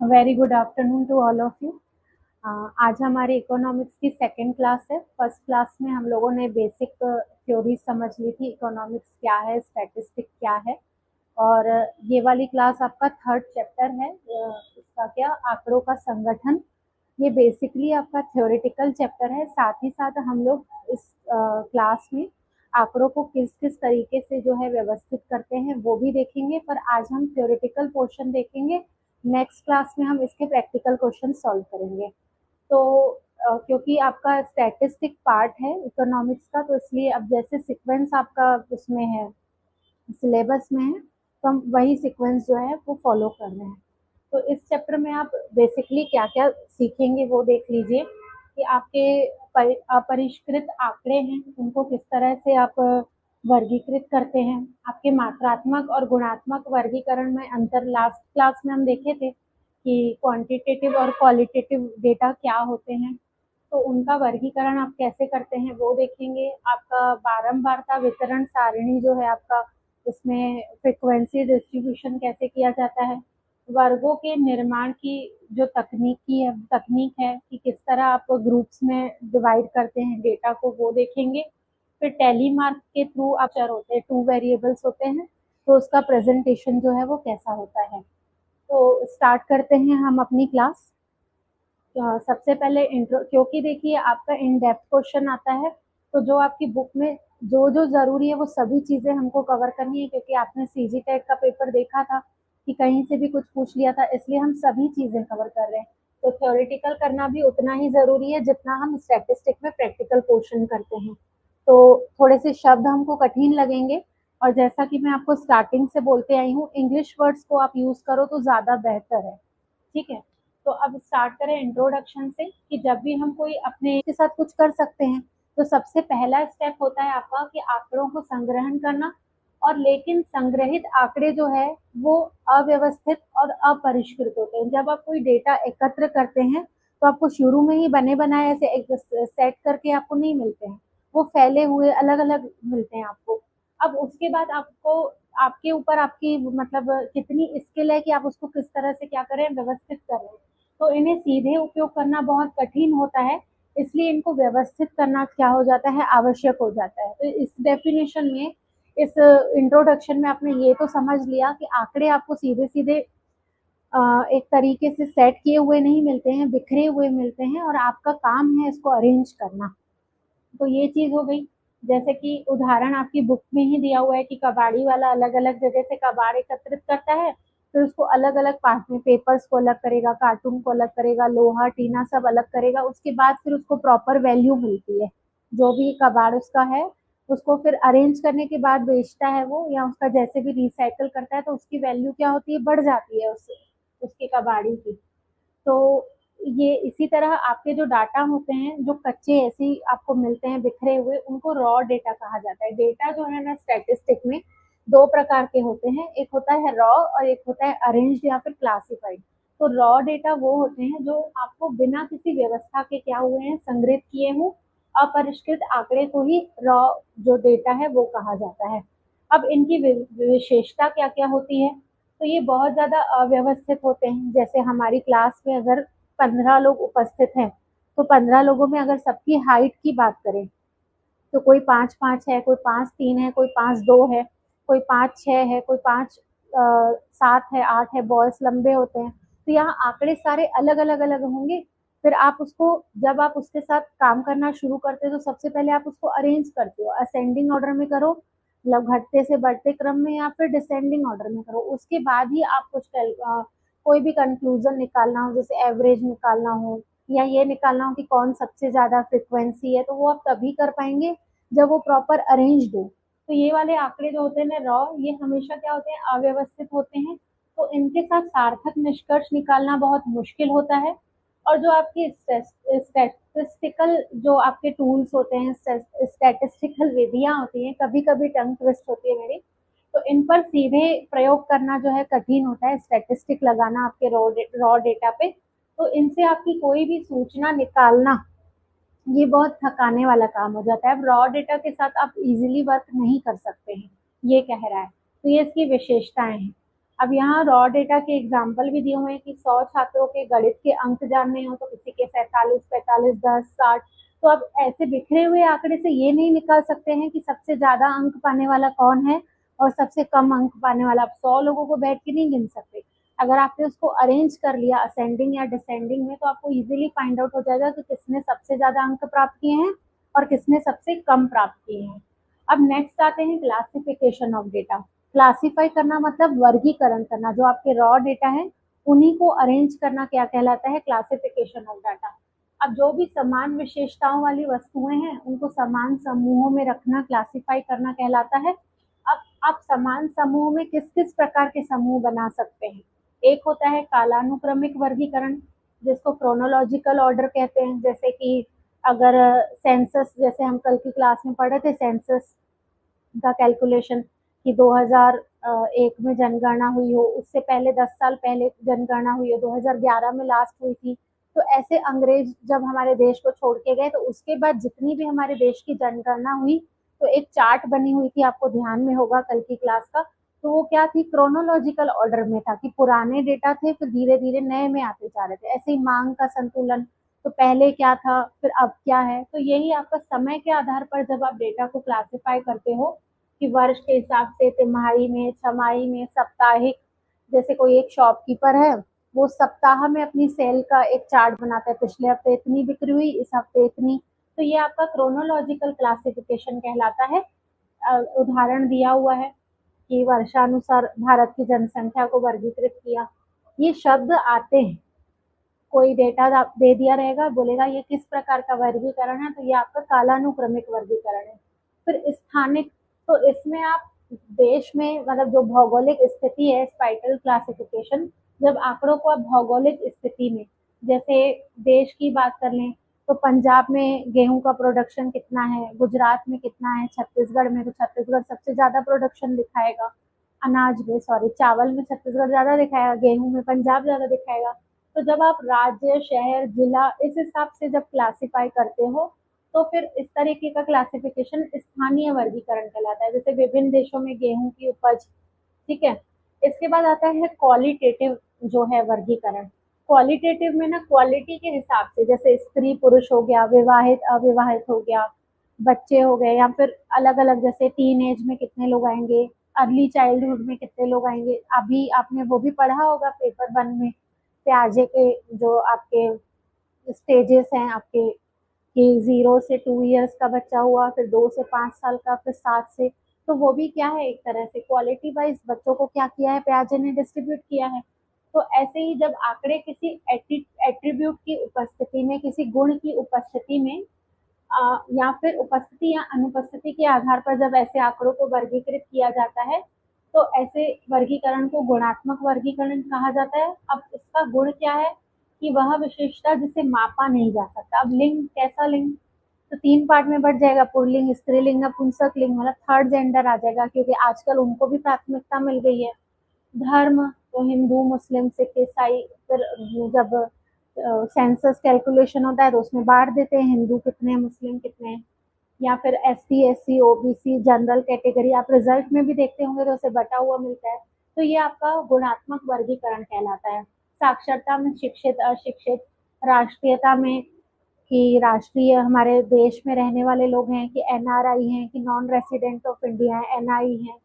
Very good afternoon to all of you. आज हमारी economics की सेकेंड क्लास है। फर्स्ट क्लास में हम लोगों ने बेसिक थ्योरी समझ ली थी, इकोनॉमिक्स क्या है, स्टैटिस्टिक क्या है। और ये वाली क्लास आपका थर्ड चैप्टर है। इसका क्या, आंकड़ों का संगठन। ये बेसिकली आपका थ्योरेटिकल चैप्टर है। साथ ही साथ हम लोग इस क्लास में आंकड़ों को किस किस तरीके से जो है व्यवस्थित करते हैं वो भी देखेंगे, पर आज हम थ्योरेटिकल पोर्शन देखेंगे। नेक्स्ट क्लास में हम इसके प्रैक्टिकल क्वेश्चन सॉल्व करेंगे। तो क्योंकि आपका स्टैटिस्टिक पार्ट है इकोनॉमिक्स का, तो इसलिए अब जैसे सीक्वेंस आपका उसमें है, सिलेबस में है, तो हम वही सीक्वेंस जो है वो फॉलो कर रहे हैं। तो इस चैप्टर में आप बेसिकली क्या क्या सीखेंगे वो देख लीजिए कि आपके अपरिष्कृत आंकड़े हैं उनको किस तरह से आप वर्गीकृत करते हैं। आपके मात्रात्मक और गुणात्मक वर्गीकरण में अंतर लास्ट क्लास में हम देखे थे कि क्वांटिटेटिव और क्वालिटेटिव डेटा क्या होते हैं, तो उनका वर्गीकरण आप कैसे करते हैं वो देखेंगे। आपका बारंबारता वितरण सारणी जो है आपका, इसमें फ्रीक्वेंसी डिस्ट्रीब्यूशन कैसे किया जाता है, वर्गों के निर्माण की जो तकनीक है कि किस तरह आप ग्रुप्स में डिवाइड करते हैं डेटा को, वो देखेंगे। फिर टैली मार्क के थ्रू आप चर होते हैं, टू वेरिएबल्स होते हैं, तो उसका प्रेजेंटेशन जो है वो कैसा होता है। तो स्टार्ट करते हैं हम अपनी क्लास। सबसे पहले इंट्रो, क्योंकि देखिए आपका इन डेप्थ क्वेश्चन आता है, तो जो आपकी बुक में जो जो जरूरी है वो सभी चीजें हमको कवर करनी है, क्योंकि आपने सीजी टेट का पेपर देखा था कि कहीं से भी कुछ पूछ लिया था, इसलिए हम सभी चीजें कवर कर रहे हैं। तो थ्योरेटिकल करना भी उतना ही जरूरी है जितना हम स्टैटिस्टिक में प्रैक्टिकल पोर्शन करते हैं। तो थोड़े से शब्द हमको कठिन लगेंगे, और जैसा कि मैं आपको स्टार्टिंग से बोलते आई हूँ, इंग्लिश वर्ड्स को आप यूज करो तो ज्यादा बेहतर है। ठीक है, तो अब स्टार्ट करें इंट्रोडक्शन से कि जब भी हम कोई अपने के साथ कुछ कर सकते हैं, तो सबसे पहला स्टेप होता है आपका कि आंकड़ों को संग्रहण करना। और लेकिन संग्रहित आंकड़े जो है वो अव्यवस्थित और अपरिष्कृत होते हैं। जब आप कोई डेटा एकत्र करते हैं तो आपको शुरू में ही बने बनाए ऐसे एक सेट करके आपको नहीं मिलते हैं, वो फैले हुए अलग अलग मिलते हैं आपको। अब उसके बाद आपको, आपके ऊपर आपकी मतलब कितनी स्किल है कि आप उसको किस तरह से क्या करें, व्यवस्थित करें। तो इन्हें सीधे उपयोग करना बहुत कठिन होता है, इसलिए इनको व्यवस्थित करना क्या हो जाता है, आवश्यक हो जाता है। तो इस डेफिनेशन में, इस इंट्रोडक्शन में आपने ये तो समझ लिया कि आंकड़े आपको सीधे सीधे एक तरीके से सेट किए हुए नहीं मिलते हैं, बिखरे हुए मिलते हैं, और आपका काम है इसको अरेंज करना। तो ये चीज हो गई। जैसे कि उदाहरण आपकी बुक में ही दिया हुआ है कि कबाड़ी वाला अलग अलग जगह से कबाड़ एकत्रित करता है, फिर उसको अलग अलग पार्ट में, पेपर्स को अलग करेगा, कार्टून को अलग करेगा, लोहा टीना सब अलग करेगा, उसके बाद फिर उसको प्रॉपर वैल्यू मिलती है। जो भी कबाड़ उसका है उसको फिर अरेंज करने के बाद बेचता है वो, या उसका जैसे भी रिसाइकल करता है, तो उसकी वैल्यू क्या होती है, बढ़ जाती है उससे, उसकी कबाड़ी की। तो ये इसी तरह आपके जो डाटा होते हैं, जो कच्चे ऐसे ही आपको मिलते हैं बिखरे हुए, उनको रॉ डेटा कहा जाता है। डेटा जो है ना स्टैटिस्टिक में दो प्रकार के होते हैं, एक होता है रॉ और एक होता है अरेंज्ड या फिर क्लासिफाइड। तो रॉ डेटा वो होते हैं जो आपको बिना किसी व्यवस्था के क्या हुए हैं, संग्रहित किए हों। अपरिष्कृत आंकड़े को ही रॉ जो डेटा है वो कहा जाता है। अब इनकी विशेषता क्या क्या होती है, तो ये बहुत ज्यादा अव्यवस्थित होते हैं। जैसे हमारी क्लास में अगर 15 लोग उपस्थित हैं, तो 15 लोगों में अगर सबकी हाइट की बात करें, तो कोई 5-5 है, कोई 5-3 है, कोई 5-2 है, कोई 5-6 है, कोई 5-7 है, 8 है, बॉयज लंबे होते हैं। तो यहाँ आंकड़े सारे अलग अलग अलग होंगे। फिर आप उसको, जब आप उसके साथ काम करना शुरू करते हो, तो सबसे पहले आप उसको अरेंज करते हो, असेंडिंग ऑर्डर में करो, मतलब घटते से बढ़ते क्रम में, या फिर डिसेंडिंग ऑर्डर में करो। उसके बाद ही आप कुछ कोई भी कंक्लूजन निकालना हो, जैसे एवरेज निकालना हो, या ये निकालना हो कि कौन सबसे ज्यादा फ्रिक्वेंसी है, तो वो आप तभी कर पाएंगे जब वो प्रॉपर अरेंज्ड हो। तो ये वाले आंकड़े जो होते हैं ना रॉ, ये हमेशा क्या होते हैं, अव्यवस्थित होते हैं। तो इनके साथ सार्थक निष्कर्ष निकालना बहुत मुश्किल होता है। और जो आपकी स्टैटिस्टिकल जो आपके टूल्स होते हैं, स्टैटिस्टिकल विधियां होती हैं, कभी कभी टंग ट्विस्ट होती है मेरी, तो इन पर सीधे प्रयोग करना जो है कठिन होता है, स्टैटिस्टिक लगाना आपके रॉ डेटा पे। तो इनसे आपकी कोई भी सूचना निकालना ये बहुत थकाने वाला काम हो जाता है। अब रॉ डेटा के साथ आप इजीली वर्क नहीं कर सकते हैं, ये कह रहा है। तो ये इसकी विशेषताएं हैं। अब यहाँ रॉ डेटा के एग्जाम्पल भी दिए हुए हैं कि 100 छात्रों के गणित के अंक जानने हो तो किसी के 47, 45, 10, 60। तो अब ऐसे बिखरे हुए आंकड़े से ये नहीं निकाल सकते हैं कि सबसे ज्यादा अंक पाने वाला कौन है और सबसे कम अंक पाने वाला। आप 100 लोगों को बैठ के नहीं गिन सकते। अगर आपने उसको अरेंज कर लिया असेंडिंग या डिसेंडिंग में, तो आपको इजीली फाइंड आउट हो जाएगा कि किसने सबसे ज्यादा अंक प्राप्त किए हैं और किसने सबसे कम प्राप्त किए हैं। अब नेक्स्ट आते हैं क्लासिफिकेशन ऑफ डेटा। क्लासिफाई करना मतलब वर्गीकरण करना। जो आपके रॉ डेटा है उन्हीं को अरेंज करना क्या कहलाता है? Classification of data. अब जो भी समान विशेषताओं वाली वस्तुएं हैं उनको समान समूहों में रखना, क्लासिफाई करना कहलाता है। अब आप समान समूह में किस किस प्रकार के समूह बना सकते हैं? एक होता है कालानुक्रमिक वर्गीकरण, जिसको क्रोनोलॉजिकल ऑर्डर कहते हैं। जैसे कि अगर सेंसस, जैसे हम कल की क्लास में पढ़े थे सेंसस का कैलकुलेशन, कि 2001 में जनगणना हुई हो, उससे पहले 10 साल पहले जनगणना हुई हो, 2011 में लास्ट हुई थी। तो ऐसे अंग्रेज जब हमारे देश को छोड़ के गए तो उसके बाद जितनी भी हमारे देश की जनगणना हुई, तो एक चार्ट बनी हुई थी, आपको ध्यान में होगा कल की क्लास का। तो वो क्या थी? क्रोनोलॉजिकल ऑर्डर में था, कि पुराने डेटा थे फिर धीरे धीरे नए में आते जा रहे थे। ऐसे ही मांग का संतुलन, तो पहले क्या था फिर अब क्या है। तो यही आपका समय के आधार पर जब आप डेटा को क्लासिफाई करते हो कि वर्ष के हिसाब से, तिमाही में, छमाही में, साप्ताहिक। जैसे कोई एक शॉपकीपर है, वो सप्ताह में अपनी सेल का एक चार्ट बनाता है, पिछले हफ्ते इतनी बिक्री हुई, इस हफ्ते इतनी। तो ये आपका क्रोनोलॉजिकल क्लासिफिकेशन कहलाता है। उदाहरण दिया हुआ है कि वर्षानुसार भारत की जनसंख्या को वर्गीकृत किया। ये शब्द आते हैं, कोई डेटा दे दिया रहेगा, बोलेगा ये किस प्रकार का वर्गीकरण है, तो ये आपका कालानुक्रमिक वर्गीकरण है। फिर स्थानिक, तो इसमें आप देश में, मतलब जो भौगोलिक स्थिति है, स्पाइटल क्लासिफिकेशन। जब आंकड़ों को आप भौगोलिक स्थिति में, जैसे देश की बात कर लें तो पंजाब में गेहूं का प्रोडक्शन कितना है, गुजरात में कितना है, छत्तीसगढ़ में, तो छत्तीसगढ़ सबसे ज्यादा प्रोडक्शन दिखाएगा। अनाज में, सॉरी, चावल में छत्तीसगढ़ ज्यादा दिखाएगा, गेहूं में पंजाब ज्यादा दिखाएगा। तो जब आप राज्य, शहर, जिला इस हिसाब से जब क्लासिफाई करते हो, तो फिर इस तरीके का क्लासिफिकेशन स्थानीय वर्गीकरण कहलाता है। जैसे विभिन्न देशों में गेहूं की उपज, ठीक है। इसके बाद आता है क्वालिटेटिव जो है वर्गीकरण। क्वालिटेटिव में ना क्वालिटी के हिसाब से, जैसे स्त्री पुरुष हो गया, विवाहित अविवाहित हो गया, बच्चे हो गए, या फिर अलग अलग, जैसे टीन एज में कितने लोग आएंगे, अर्ली चाइल्डहुड में कितने लोग आएंगे। अभी आपने वो भी पढ़ा होगा पेपर 1 में, प्याजे के जो आपके स्टेजेस हैं आपके, कि 0 से 2 इयर्स का बच्चा हुआ, फिर 2 से 5 साल का, फिर 7 से। तो वो भी क्या है, एक तरह से क्वालिटी वाइज बच्चों को क्या किया है, प्याजे ने डिस्ट्रीब्यूट किया है। तो ऐसे ही जब आंकड़े किसी एट्रीब्यूट की उपस्थिति में, किसी गुण की उपस्थिति में, या फिर उपस्थिति या अनुपस्थिति के आधार पर जब ऐसे आंकड़ों को वर्गीकृत किया जाता है, तो ऐसे वर्गीकरण को गुणात्मक वर्गीकरण कहा जाता है। अब इसका गुण क्या है? कि वह विशेषता जिसे मापा नहीं जा सकता। अब लिंग, कैसा लिंग? तो 3 पार्ट में बढ़ जाएगा, पुल्लिंग, स्त्रीलिंग, नपुंसक लिंग, मतलब थर्ड जेंडर आ जाएगा, क्योंकि आजकल उनको भी प्राथमिकता मिल गई है। धर्म, तो हिंदू, मुस्लिम, सिख, ईसाई। फिर जब सेंसस कैलकुलेशन होता है तो उसमें बांट देते हैं, हिंदू कितने, मुस्लिम कितने। या फिर ST, SC, OBC, general category, आप रिजल्ट में भी देखते होंगे तो उसे बटा हुआ मिलता है। तो ये आपका गुणात्मक वर्गीकरण कहलाता है। साक्षरता में शिक्षित, अशिक्षित। राष्ट्रीयता में, कि राष्ट्रीय हमारे देश में रहने वाले लोग हैं, कि एनआरआई हैं, कि नॉन रेसिडेंट ऑफ इंडिया है, एनआई हैं।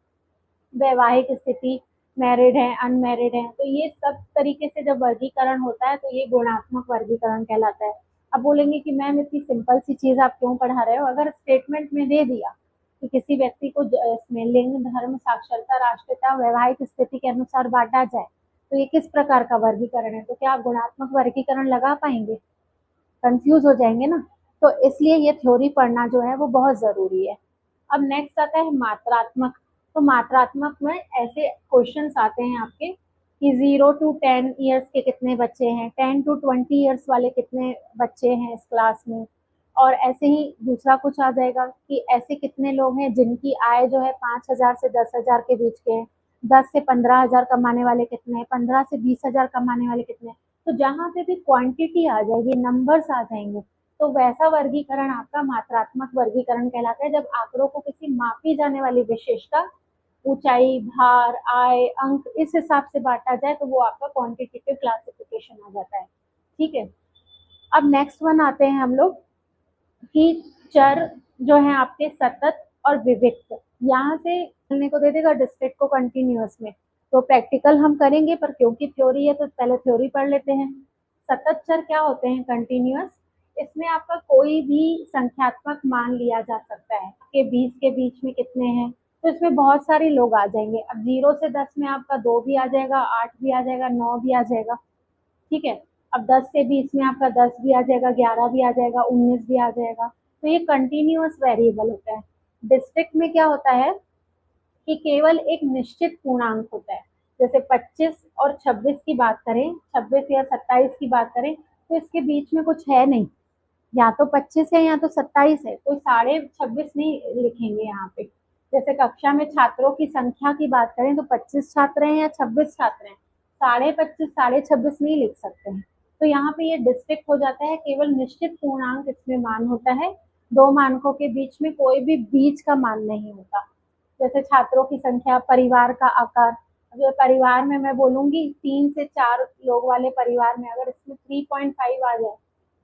वैवाहिक स्थिति, मैरिड है, अनमैरिड है। तो ये सब तरीके से जब वर्गीकरण होता है तो ये गुणात्मक वर्गीकरण कहलाता है। अब बोलेंगे कि मैम इतनी सिंपल सी चीज आप क्यों पढ़ा रहे हो? अगर स्टेटमेंट में दे दिया कि किसी व्यक्ति को इसमें लिंग, धर्म, साक्षरता, राष्ट्रीयता, वैवाहिक स्थिति के अनुसार बांटा जाए, तो ये किस प्रकार का वर्गीकरण है, तो क्या आप गुणात्मक वर्गीकरण लगा पाएंगे? कंफ्यूज हो जाएंगे ना। तो इसलिए ये थ्योरी पढ़ना जो है वो बहुत जरूरी है। अब नेक्स्ट आता है मात्रात्मक। तो मात्रात्मक में ऐसे क्वेश्चंस आते हैं आपके कि 0 to 10 इयर्स के कितने बच्चे हैं, 10 to 20 इयर्स वाले कितने बच्चे हैं इस क्लास में। और ऐसे ही दूसरा कुछ आ जाएगा कि ऐसे कितने लोग हैं जिनकी आय जो है 5,000 से 10,000 के बीच के हैं, 10 से 15,000 कमाने वाले कितने हैं, 15 से 20,000 कमाने वाले कितने हैं। तो जहां पे भी क्वांटिटी आ जाएगी, नंबर्स आ जाएंगे, तो वैसा वर्गीकरण आपका मात्रात्मक वर्गीकरण कहलाता है, जब आंकड़ों को किसी मापी जाने वाली विशेषता ऊंचाई, भार, आय, अंक इस हिसाब से बांटा जाए तो वो आपका क्वांटिटेटिव क्लासिफिकेशन आ जाता है। ठीक है। अब नेक्स्ट वन आते हैं हम लोग कि चर जो है आपके सतत और विविक्त। यहाँ से चलने को दे देगा डिस्ट्रिक्ट को कंटिन्यूअस में, तो प्रैक्टिकल हम करेंगे पर क्योंकि थ्योरी है तो पहले थ्योरी पढ़ लेते हैं। सतत चर क्या होते हैं? कंटिन्यूअस। इसमें आपका कोई भी संख्यात्मक मान लिया जा सकता है कि 20 के बीच में कितने हैं, तो इसमें बहुत सारे लोग आ जाएंगे। अब 0 से 10 में आपका 2 भी आ जाएगा, 8 भी आ जाएगा, 9 भी आ जाएगा। ठीक है। अब 10 से 20 में आपका 10 भी आ जाएगा, 11 भी आ जाएगा, 19 भी आ जाएगा। तो ये कंटिन्यूअस वेरिएबल होता है। डिस्ट्रिक्ट में क्या होता है कि केवल एक निश्चित पूर्णांक होता है। जैसे 25 और 26 की बात करें, 26 या 27 की बात करें, तो इसके बीच में कुछ है नहीं, या तो 25 है या तो 27 है, कोई 26.5 नहीं लिखेंगे यहाँ पे। जैसे कक्षा में छात्रों की संख्या की बात करें तो 25 छात्र हैं या 26 छात्र हैं, 25.5 26.5 नहीं लिख सकते हैं। तो यहाँ पे ये डिस्ट्रिक्ट हो जाता है, केवल निश्चित पूर्णांक इसमें मान होता है, दो मानकों के बीच में कोई भी बीच का मान नहीं होता। जैसे छात्रों की संख्या, परिवार का आकार, अगर परिवार में मैं बोलूंगी 3 से 4 लोग वाले परिवार में अगर इसमें 3.5 आ जाए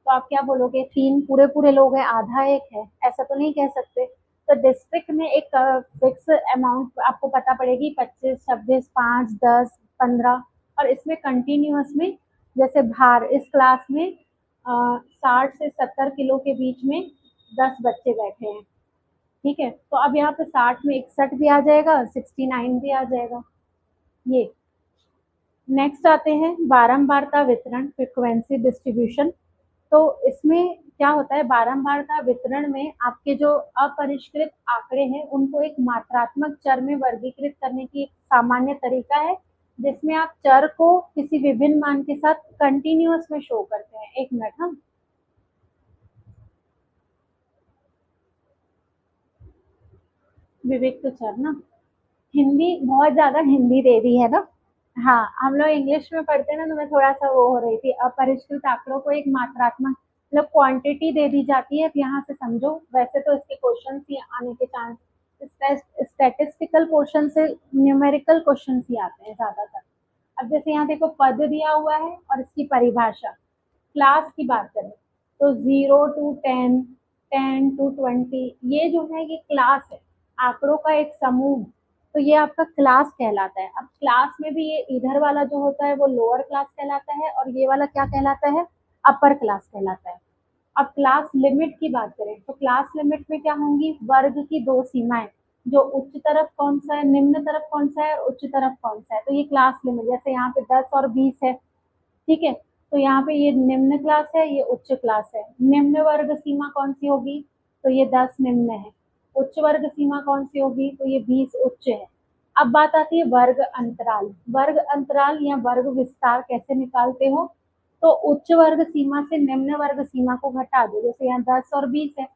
तो आप क्या बोलोगे? 3 पूरे पूरे लोग हैं, आधा एक है, ऐसा तो नहीं कह सकते। तो डिस्ट्रिक्ट में एक फिक्स अमाउंट आपको पता पड़ेगी, 25, 26, 5, 10, 15। और इसमें कंटिन्यूअस में जैसे भार, इस क्लास में 60 से 70 किलो के बीच में 10 बच्चे बैठे हैं। ठीक है, तो अब यहाँ पे 60 में 61 भी आ जाएगा, 69 भी आ जाएगा। ये नेक्स्ट आते हैं बारंबारता वितरण, फ्रीक्वेंसी डिस्ट्रीब्यूशन। तो इसमें क्या होता है? बारंबारता वितरण में आपके जो अपरिष्कृत आंकड़े हैं उनको एक मात्रात्मक चर में वर्गीकृत करने की एक सामान्य तरीका है, जिसमें आप चर को किसी विभिन्न मान के साथ कंटिन्यूअस में शो करते हैं। एक मिनट। हम विवेक तो चर ना, हिंदी बहुत ज्यादा हिंदी दे दी है ना। हाँ, हम लोग इंग्लिश में पढ़ते हैं ना, तो मैं थोड़ा सा वो हो रही थी। अपरिष्कृत आंकड़ों को एक मात्रात्मक मतलब क्वांटिटी दे दी जाती है। अब यहाँ से समझो, वैसे तो इसके क्वेश्चन ही आने के चांस, स्टैटिस्टिकल क्वेश्चन से न्यूमेरिकल क्वेश्चन ही आते हैं ज्यादातर। अब जैसे यहाँ देखो पद दिया हुआ है और इसकी परिभाषा, क्लास की बात करें तो 0 to 10, 10 to 20, ये जो है ये क्लास है, आंकड़ों का एक समूह। तो ये आपका क्लास कहलाता है। अब क्लास में भी ये इधर वाला जो होता है वो लोअर क्लास कहलाता है और ये वाला क्या कहलाता है? अपर क्लास कहलाता है। अब क्लास लिमिट की बात करें तो क्लास लिमिट में क्या होंगी? वर्ग की दो सीमाएं, जो उच्च तरफ कौन सा है, निम्न तरफ कौन सा है और उच्च तरफ कौन सा है। तो ये क्लास लिमिट, जैसे यहाँ पे 10 और 20 है। ठीक है, तो यहाँ पे ये निम्न क्लास है, ये उच्च क्लास है। निम्न वर्ग सीमा कौन सी होगी? तो ये 10 निम्न है। उच्च वर्ग सीमा कौन सी होगी? तो ये 20 उच्च है। अब बात आती है वर्ग अंतराल। वर्ग अंतराल या वर्ग विस्तार कैसे निकालते हो? तो उच्च वर्ग सीमा से निम्न वर्ग सीमा को घटा दो। जैसे यहाँ 10 और 20 है,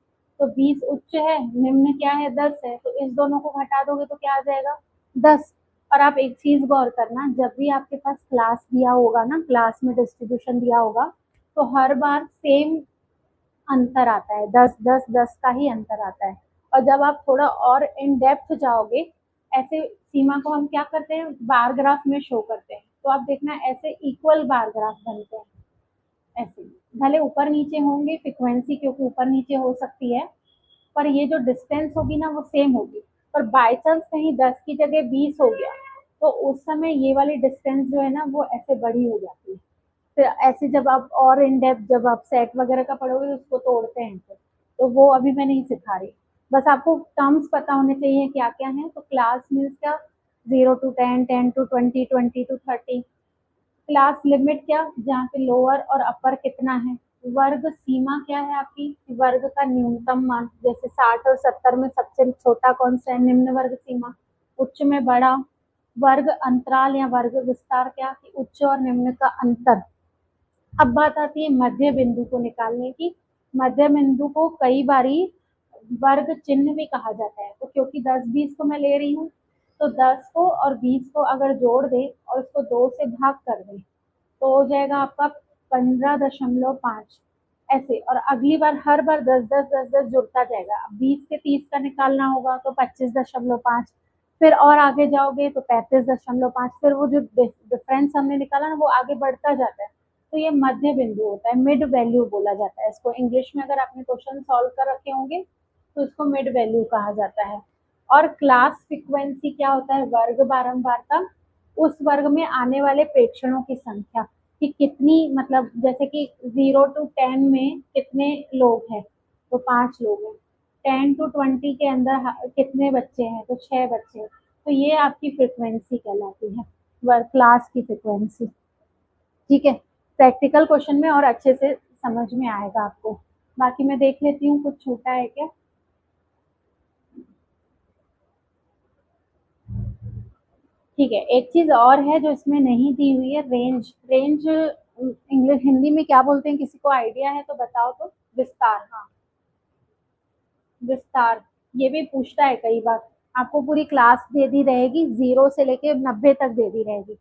तो 20 उच्च है, निम्न क्या है? 10 है, तो इस दोनों को घटा दोगे तो क्या आ जाएगा? 10। और आप एक चीज गौर करना, जब भी आपके पास क्लास दिया होगा ना, क्लास में डिस्ट्रीब्यूशन दिया होगा, तो हर बार सेम अंतर आता है, 10 10 10 का ही अंतर आता है। और जब आप थोड़ा और इन डेप्थ जाओगे, ऐसे सीमा को हम क्या करते हैं? बार ग्राफ में शो करते हैं। तो आप देखना ऐसे इक्वल बार ग्राफ बनते हैं। ऐसे भले ऊपर नीचे होंगे, फ्रिक्वेंसी क्योंकि ऊपर नीचे हो सकती है, पर ये जो डिस्टेंस होगी ना वो सेम होगी। पर बाय चांस कहीं 10 की जगह 20 हो गया, तो उस समय ये वाली डिस्टेंस जो है ना वो ऐसे बड़ी हो जाती है। फिर ऐसे जब आप और इन डेप्थ जब आप सेट वगैरह का पढ़ोगे तो उसको तोड़ते हैं फिर, तो वो अभी मैं नहीं सिखा रही। बस आपको टर्म्स पता होने चाहिए क्या क्या है। तो क्लास मीन्स क्या? 0 to 10, 10 to 20, 20 to 30। Class limit क्या? जहाँ पे लोअर और अपर कितना है। वर्ग सीमा क्या है आपकी? वर्ग का न्यूनतम मान, जैसे 60 और 70 में सबसे छोटा कौन सा है? निम्न वर्ग सीमा। उच्च में बड़ा। वर्ग अंतराल या वर्ग विस्तार क्या? कि उच्च और निम्न का अंतर। अब बात आती है मध्य बिंदु को निकालने की। मध्य बिंदु को कई बारी वर्ग चिन्ह भी कहा जाता है। तो क्योंकि 10 20 को मैं ले रही हूँ, तो 10 को और 20 को अगर जोड़ दे और उसको 2 से भाग कर दे तो हो जाएगा आपका 15.5। ऐसे, और अगली बार हर बार 10 10 10 10 जुड़ता जाएगा। अब 20 से 30 का निकालना होगा तो 25.5। फिर और आगे जाओगे तो 35.5, फिर वो जो डिफरेंस हमने निकाला ना वो आगे बढ़ता जाता है। तो ये मध्य बिंदु होता है, मिड वैल्यू बोला जाता है इसको। इंग्लिश में अगर आपने क्वेश्चन सॉल्व कर रखे होंगे तो इसको मिड वैल्यू कहा जाता है। और क्लास फ्रीक्वेंसी क्या होता है? वर्ग बारंबारता, उस वर्ग में आने वाले प्रेक्षणों की संख्या, कि कितनी, मतलब जैसे कि 0 to 10 में कितने लोग हैं, तो 5 लोग हैं। 10 to 20 के अंदर कितने बच्चे हैं, तो 6 बच्चे हैं। तो ये आपकी फ्रिक्वेंसी कहलाती है, वर्ग क्लास की फ्रिक्वेंसी। ठीक है, प्रैक्टिकल क्वेश्चन में और अच्छे से समझ में आएगा आपको। बाकी मैं देख लेती हूँ कुछ छूटा है क्या। ठीक है, एक चीज और है जो इसमें नहीं दी हुई है, रेंज। रेंज इंग्लिश हिंदी में क्या बोलते हैं, किसी को आइडिया है तो बताओ तो। विस्तार, हाँ, विस्तार। ये भी पूछता है कई बार। आपको पूरी क्लास दे दी रहेगी, 0 से लेके 90 तक दे दी रहेगी,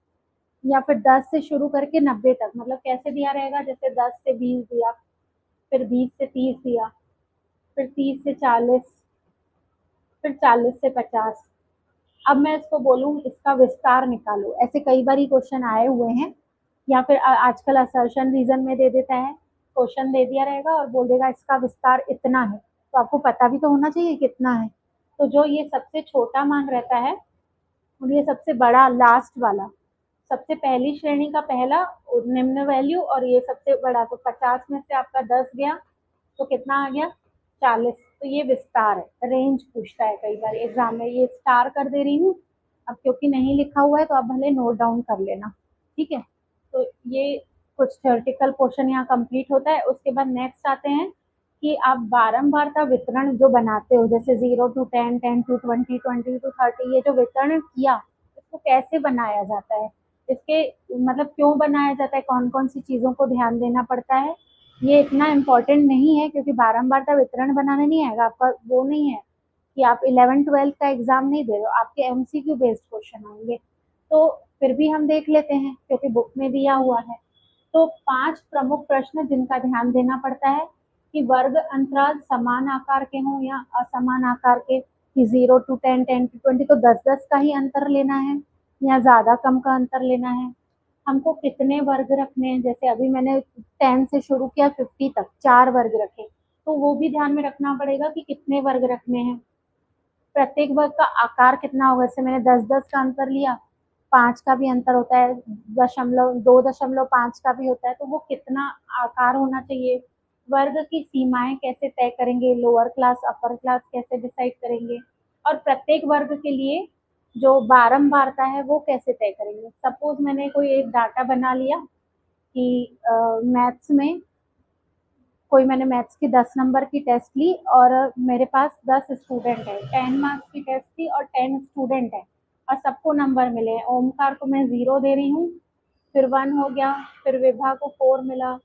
या फिर 10 से शुरू करके 90 तक। मतलब कैसे दिया रहेगा, जैसे 10 से 20 दिया, फिर 20 से 30 दिया, फिर 30 से 40, फिर 40 से 50। अब मैं इसको बोलूँ इसका विस्तार निकालो, ऐसे कई बार क्वेश्चन आए हुए हैं। या फिर आजकल असर्शन रीजन में दे देता है, क्वेश्चन दे दिया रहेगा और बोल देगा इसका विस्तार इतना है, तो आपको पता भी तो होना चाहिए कितना है। तो जो ये सबसे छोटा मान रहता है और ये सबसे बड़ा लास्ट वाला, सबसे पहली श्रेणी का पहला निम्न वैल्यू, और ये सबसे बड़ा, तो 50 में से आपका 10 गया तो कितना आ गया, 40। तो ये विस्तार है। रेंज पूछता है कई बार एग्जाम में, ये स्टार कर दे रही हूँ अब क्योंकि नहीं लिखा हुआ है, तो आप भले नोट डाउन कर लेना। ठीक है, तो ये कुछ थ्योरेटिकल पोर्शन यहाँ कंप्लीट होता है। उसके बाद नेक्स्ट आते हैं कि आप बारंबारता वितरण जो बनाते हो, जैसे 0 to 10, 10 to 20, 20 to 30, ये जो वितरण किया, इसको कैसे बनाया जाता है, इसके मतलब क्यों बनाया जाता है, कौन कौन सी चीजों को ध्यान देना पड़ता है, ये इतना इम्पोर्टेंट नहीं है, क्योंकि बारंबारता वितरण बनाने नहीं आएगा आपका। वो नहीं है कि आप 11th 12th का एग्जाम नहीं दे रहे हो, आपके एमसीक्यू बेस्ड क्वेश्चन आएंगे। तो फिर भी हम देख लेते हैं क्योंकि बुक में दिया हुआ है। तो 5 प्रमुख प्रश्न जिनका ध्यान देना पड़ता है कि वर्ग अंतराल समान आकार के हों या असमान आकार के, कि 0 to 10, 10 to 20, तो 10-10 का ही अंतर लेना है या ज्यादा कम का अंतर लेना है। हमको कितने वर्ग रखने हैं, जैसे अभी मैंने 10 से शुरू किया 50 तक, 4 वर्ग रखे, तो वो भी ध्यान में रखना पड़ेगा कि कितने वर्ग रखने हैं। प्रत्येक वर्ग का आकार कितना होगा, जैसे मैंने 10-10 का अंतर लिया, 5 का भी अंतर होता है, 2.5 का भी होता है, तो वो कितना आकार होना चाहिए। वर्ग की सीमाएं कैसे तय करेंगे, लोअर क्लास अपर क्लास कैसे डिसाइड करेंगे, और प्रत्येक वर्ग के लिए जो बारंबारता है वो कैसे तय करेंगे। सपोज मैंने कोई एक डाटा बना लिया कि मैथ्स में कोई, मैंने मैथ्स की 10 नंबर की टेस्ट ली और मेरे पास 10 स्टूडेंट है, 10 मार्क्स की टेस्ट थी और 10 स्टूडेंट है, और सबको नंबर मिले हैं। ओमकार को मैं 0 दे रही हूँ, फिर 1 हो गया, फिर विभा को 4 मिला,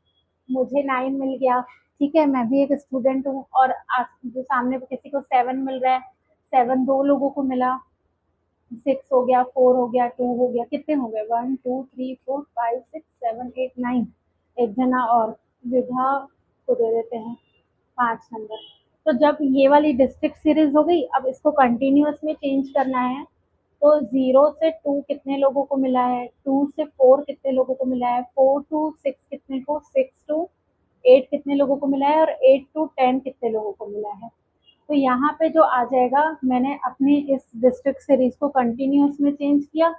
मुझे 9 मिल गया। ठीक है, मैं भी एक स्टूडेंट हूँ, और जो सामने किसी को 7 मिल रहा है, 7 दो लोगों को मिला, 6 हो गया, 4 हो गया, 2 हो गया, कितने हो गए, 1 2 3 4 5 6 7 8 9, एक जना और विभा को दे देते हैं 5 नंबर। तो जब ये वाली डिस्ट्रिक्ट सीरीज हो गई, अब इसको कंटिन्यूअस में चेंज करना है। तो 0 से 2 कितने लोगों को मिला है, 2 से 4 कितने लोगों को मिला है, 4 to 6 कितने को, 6 to 8 कितने लोगों को मिला है, और 8 to 10 कितने लोगों को मिला है। तो यहाँ पे जो आ जाएगा, मैंने अपनी इस डिस्ट्रिक्ट सीरीज को कंटिन्यूअस में चेंज किया।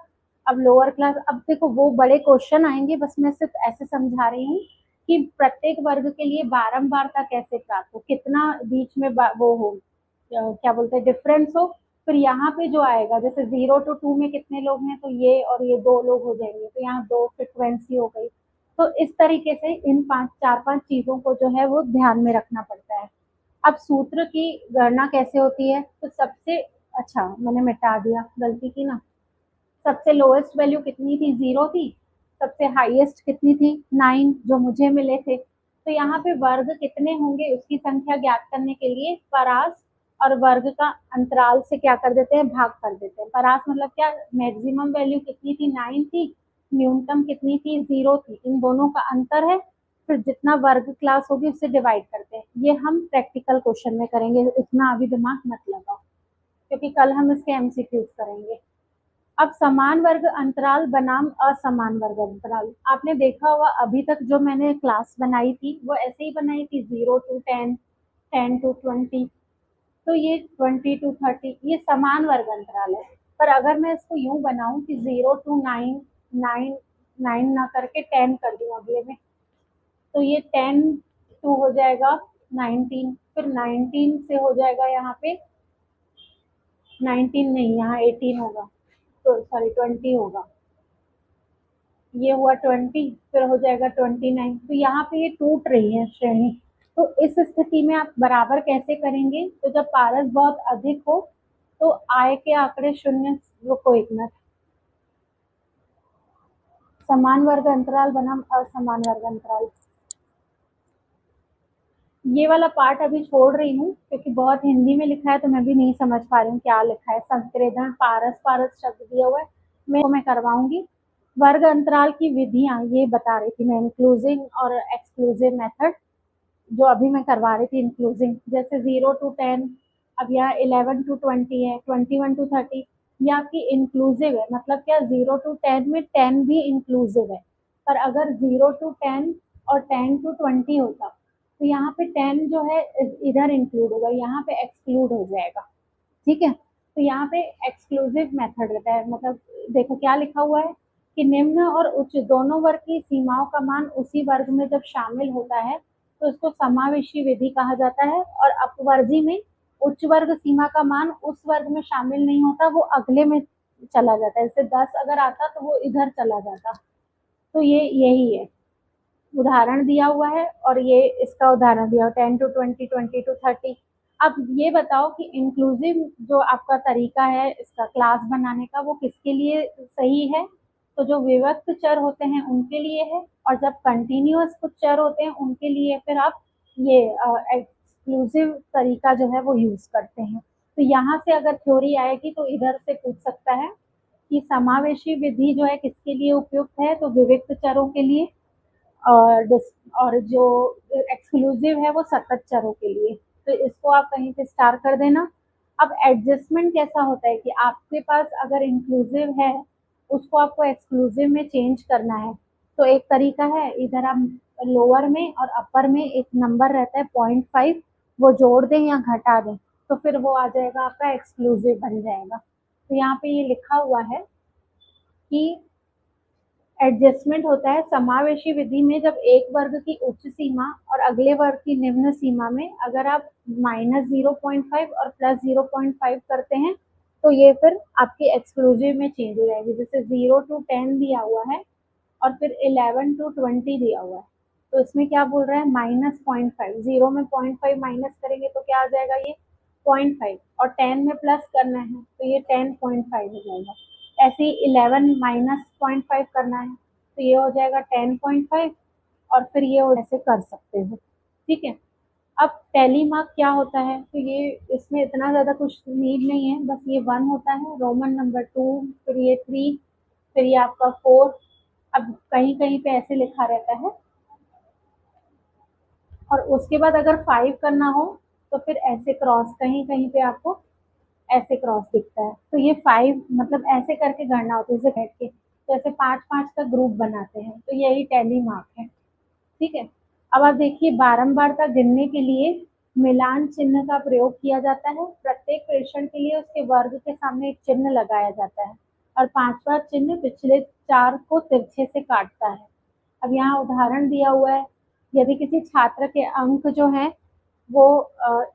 अब लोअर क्लास, अब देखो वो बड़े क्वेश्चन आएंगे, बस मैं सिर्फ ऐसे समझा रही हूँ कि प्रत्येक वर्ग के लिए बारंबारता कैसे प्राप्त हो, कितना बीच में वो हो, क्या बोलते हैं, डिफरेंस हो। फिर यहाँ पे जो आएगा, जैसे 0 to 2 में कितने लोग हैं, तो ये और ये 2 लोग हो जाएंगे, तो यहाँ 2 फ्रिक्वेंसी हो गई। तो इस तरीके से इन 4-5 चीजों को जो है वो ध्यान में रखना पड़ता है। अब सूत्र की गणना कैसे होती है, तो सबसे, अच्छा मैंने मिटा दिया, गलती की ना। सबसे लोएस्ट वैल्यू कितनी थी, 0 थी। सबसे हाईएस्ट कितनी थी, 9, जो मुझे मिले थे। तो यहाँ पे वर्ग कितने होंगे उसकी संख्या ज्ञात करने के लिए परास और वर्ग का अंतराल से क्या कर देते हैं, भाग कर देते हैं। परास मतलब क्या, मैक्सिमम वैल्यू कितनी थी, 9 थी, न्यूनतम कितनी थी, 0 थी, इन दोनों का अंतर है, फिर जितना वर्ग क्लास होगी उससे डिवाइड करते हैं। ये हम प्रैक्टिकल क्वेश्चन में करेंगे, इतना अभी दिमाग मत लगाओ। क्योंकि कल हम इसके एमसीक्यूज करेंगे। अब समान वर्ग अंतराल बनाम असमान वर्ग अंतराल, आपने देखा होगा अभी तक जो मैंने क्लास बनाई थी वो ऐसे ही बनाई थी, 0 to 10, 10 to 20, तो ये 20 to 30 ये समान वर्ग अंतराल है। पर अगर मैं इसको यूं बनाऊं कि 0 to 9, 9 9 ना करके 10 कर दूं अगले में, तो ये 10 to हो जाएगा 19, फिर 19 से हो जाएगा यहाँ पे 19 नहीं, यहाँ 18 होगा, तो सॉरी 20 होगा, ये हुआ 20, फिर हो जाएगा 29, तो यहाँ पे ये टूट रही है श्रेणी। तो इस स्थिति में आप बराबर कैसे करेंगे, तो जब पारस बहुत अधिक हो तो आय के आंकड़े शून्य, रुको एक मिनट, समान वर्ग अंतराल बनाम असमान वर्ग अंतराल, ये वाला पार्ट अभी छोड़ रही हूँ क्योंकि बहुत हिंदी में लिखा है तो मैं भी नहीं समझ पा रही हूँ क्या लिखा है। संकेंद्रण पारस पारस शब्द दिया हुआ है, मैं करवाऊंगी। वर्ग अंतराल की विधियां ये बता रही थी मैं, इंक्लूसिव और एक्सक्लूसिव मेथड, जो अभी मैं करवा रही थी इंक्लूसिव, जैसे 0 to 10, अब यहाँ 11 to 20 है, 21 to 30, ये आपकी इंक्लूसिव है। मतलब क्या, 0 to 10 में 10 भी इंक्लूसिव है। पर अगर 0 to 10 और 10 to 20 होता तो यहाँ पे 10 जो है इधर इंक्लूड होगा, यहाँ पे एक्सक्लूड हो जाएगा। ठीक है, तो यहाँ पे एक्सक्लूसिव मेथड रहता है। मतलब देखो क्या लिखा हुआ है कि निम्न और उच्च दोनों वर्ग की सीमाओं का मान उसी वर्ग में जब शामिल होता है तो इसको समावेशी विधि कहा जाता है, और अपवर्जी में उच्च वर्ग सीमा का मान उस वर्ग में शामिल नहीं होता, वो अगले में चला जाता है। जैसे 10 अगर आता तो वो इधर चला जाता। तो ये यही है, उदाहरण दिया हुआ है और ये इसका उदाहरण दिया हुआ, 10 to 20, 20 to 30। अब ये बताओ कि इंक्लूसिव जो आपका तरीका है इसका क्लास बनाने का, वो किसके लिए सही है, तो जो विभक्त चर होते हैं उनके लिए है, और जब कंटिन्यूअस कुछ चर होते हैं उनके लिए फिर आप ये एक्सक्लूसिव तरीका जो है वो यूज करते हैं। तो यहाँ से अगर थ्योरी आएगी तो इधर से पूछ सकता है कि समावेशी विधि जो है किसके लिए उपयुक्त है, तो विविक्त चरों के लिए, और और जो एक्सक्लूसिव है वो सतत चरों के लिए। तो इसको आप कहीं पे स्टार कर देना। अब एडजस्टमेंट कैसा होता है कि आपके पास अगर इंक्लूसिव है उसको आपको एक्सक्लूसिव में चेंज करना है, तो एक तरीका है, इधर आप लोअर में और अपर में एक नंबर रहता है 0.5, वो जोड़ दें या घटा दें, तो फिर वो आ जाएगा आपका एक्सक्लूसिव बन जाएगा। तो यहाँ पे ये लिखा हुआ है कि एडजस्टमेंट होता है समावेशी विधि में जब एक वर्ग की उच्च सीमा और अगले वर्ग की निम्न सीमा में अगर आप -0.5 और +0.5 करते हैं तो ये फिर आपकी एक्सक्लूसिव में चेंज हो जाएगी। जैसे 0 to 10 दिया हुआ है और फिर 11 to 20 दिया हुआ है, तो इसमें क्या बोल रहा है, -0.5, 0 में 0.5 माइनस करेंगे तो क्या आ जाएगा, ये 0.5, और 10 में प्लस करना है तो ये 10.5 हो जाएगा। ऐसे ही 11 -0.5 करना है तो ये हो जाएगा 10.5, और फिर ये ऐसे कर सकते हो। ठीक है, अब टैली मार्क क्या होता है, तो ये इसमें इतना ज़्यादा कुछ नीड नहीं है, बस ये 1 होता है, रोमन नंबर 2, फिर ये 3, फिर ये आपका 4। अब कहीं कहीं पे ऐसे लिखा रहता है, और उसके बाद अगर 5 करना हो तो फिर ऐसे क्रॉस, कहीं कहीं पे आपको ऐसे क्रॉस दिखता है, तो ये 5 मतलब ऐसे करके गणना होती है, जैसे बैठ के, तो ऐसे 5-5 का ग्रुप बनाते हैं, तो यही टैली मार्क है। ठीक है, अब आप देखिए बारंबारता गिनने के लिए मिलान चिन्ह का प्रयोग किया जाता है। प्रत्येक प्रेषण के लिए उसके वर्ग के सामने एक चिन्ह लगाया जाता है, और पांचवा चिन्ह पिछले 4 को तिरछे से काटता है। अब यहाँ उदाहरण दिया हुआ है, यदि किसी छात्र के अंक जो है वो